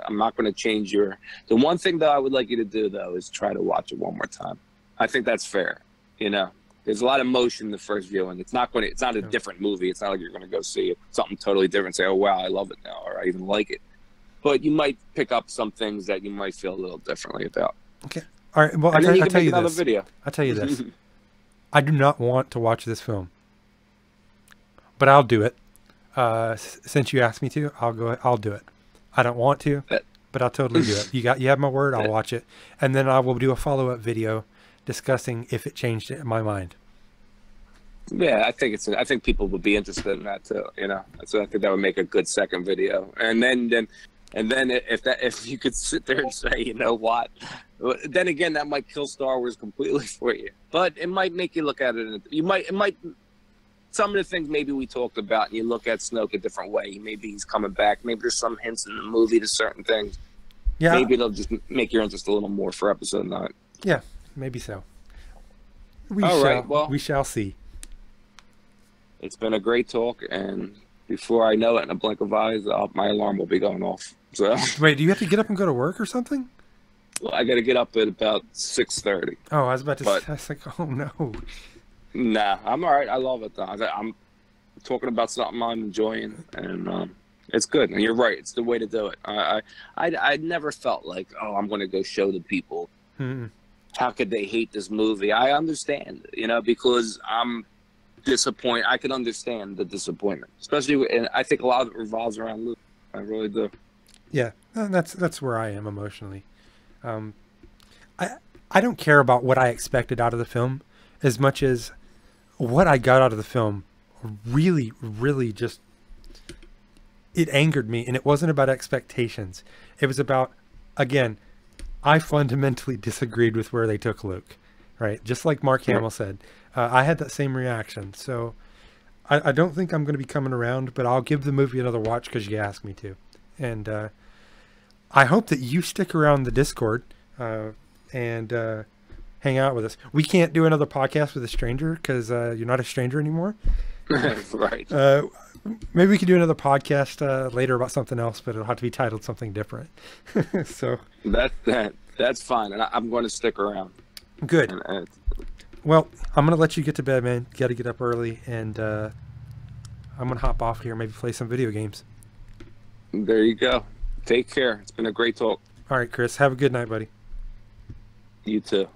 I'm not going to change your. The one thing that I would like you to do though is try to watch it one more time. I think that's fair. There's a lot of emotion in the first viewing. It's not a different movie. It's not like you're going to go see something totally different. Say, oh wow, I love it now, or I even like it. But you might pick up some things that you might feel a little differently about. Okay. All right. Well, I'll tell you this. Video. I'll tell you this. I do not want to watch this film, but I'll do it. Since you asked me to, I'll do it. I don't want to, but I'll totally do it. You have my word. I'll watch it, and then I will do a follow-up video discussing if it changed my mind. Yeah, I think people would be interested in that too. So I think that would make a good second video. And then if you could sit there and say, you know what, then again that might kill Star Wars completely for you. But it might make you look at it. Some of the things maybe we talked about, and you look at Snoke a different way. Maybe he's coming back. Maybe there's some hints in the movie to certain things. Yeah. Maybe it'll just make your interest a little more for episode 9. Yeah, maybe so. We shall see. It's been a great talk, and before I know it, in a blink of eyes, my alarm will be going off. So wait, do you have to get up and go to work or something? Well, I got to get up at about 6:30. Oh, I was about to say, I was like, oh no. Nah, I'm all right. I love it though. I'm talking about something I'm enjoying, and it's good. And you're right. It's the way to do it. I never felt like, oh, I'm going to go show the people. How could they hate this movie? I understand, because I'm disappointed. I can understand the disappointment, especially, and I think a lot of it revolves around Luke. I really do. Yeah, that's where I am emotionally. I don't care about what I expected out of the film as much as what I got out of the film. Really, really just, it angered me, and it wasn't about expectations. It was about, again, I fundamentally disagreed with where they took Luke, right? Just like Mark Hamill said. I had that same reaction. So I don't think I'm going to be coming around, but I'll give the movie another watch because you asked me to. And I hope that you stick around the Discord and hang out with us. We can't do another podcast with a stranger because you're not a stranger anymore. Right. Maybe we could do another podcast later about something else, but it'll have to be titled something different. So that's fine, and I'm going to stick around. Good. Well, I'm going to let you get to bed, man. You got to get up early, and I'm going to hop off here, maybe play some video games. There you go. Take care. It's been a great talk. All right, Chris. Have a good night, buddy. You too.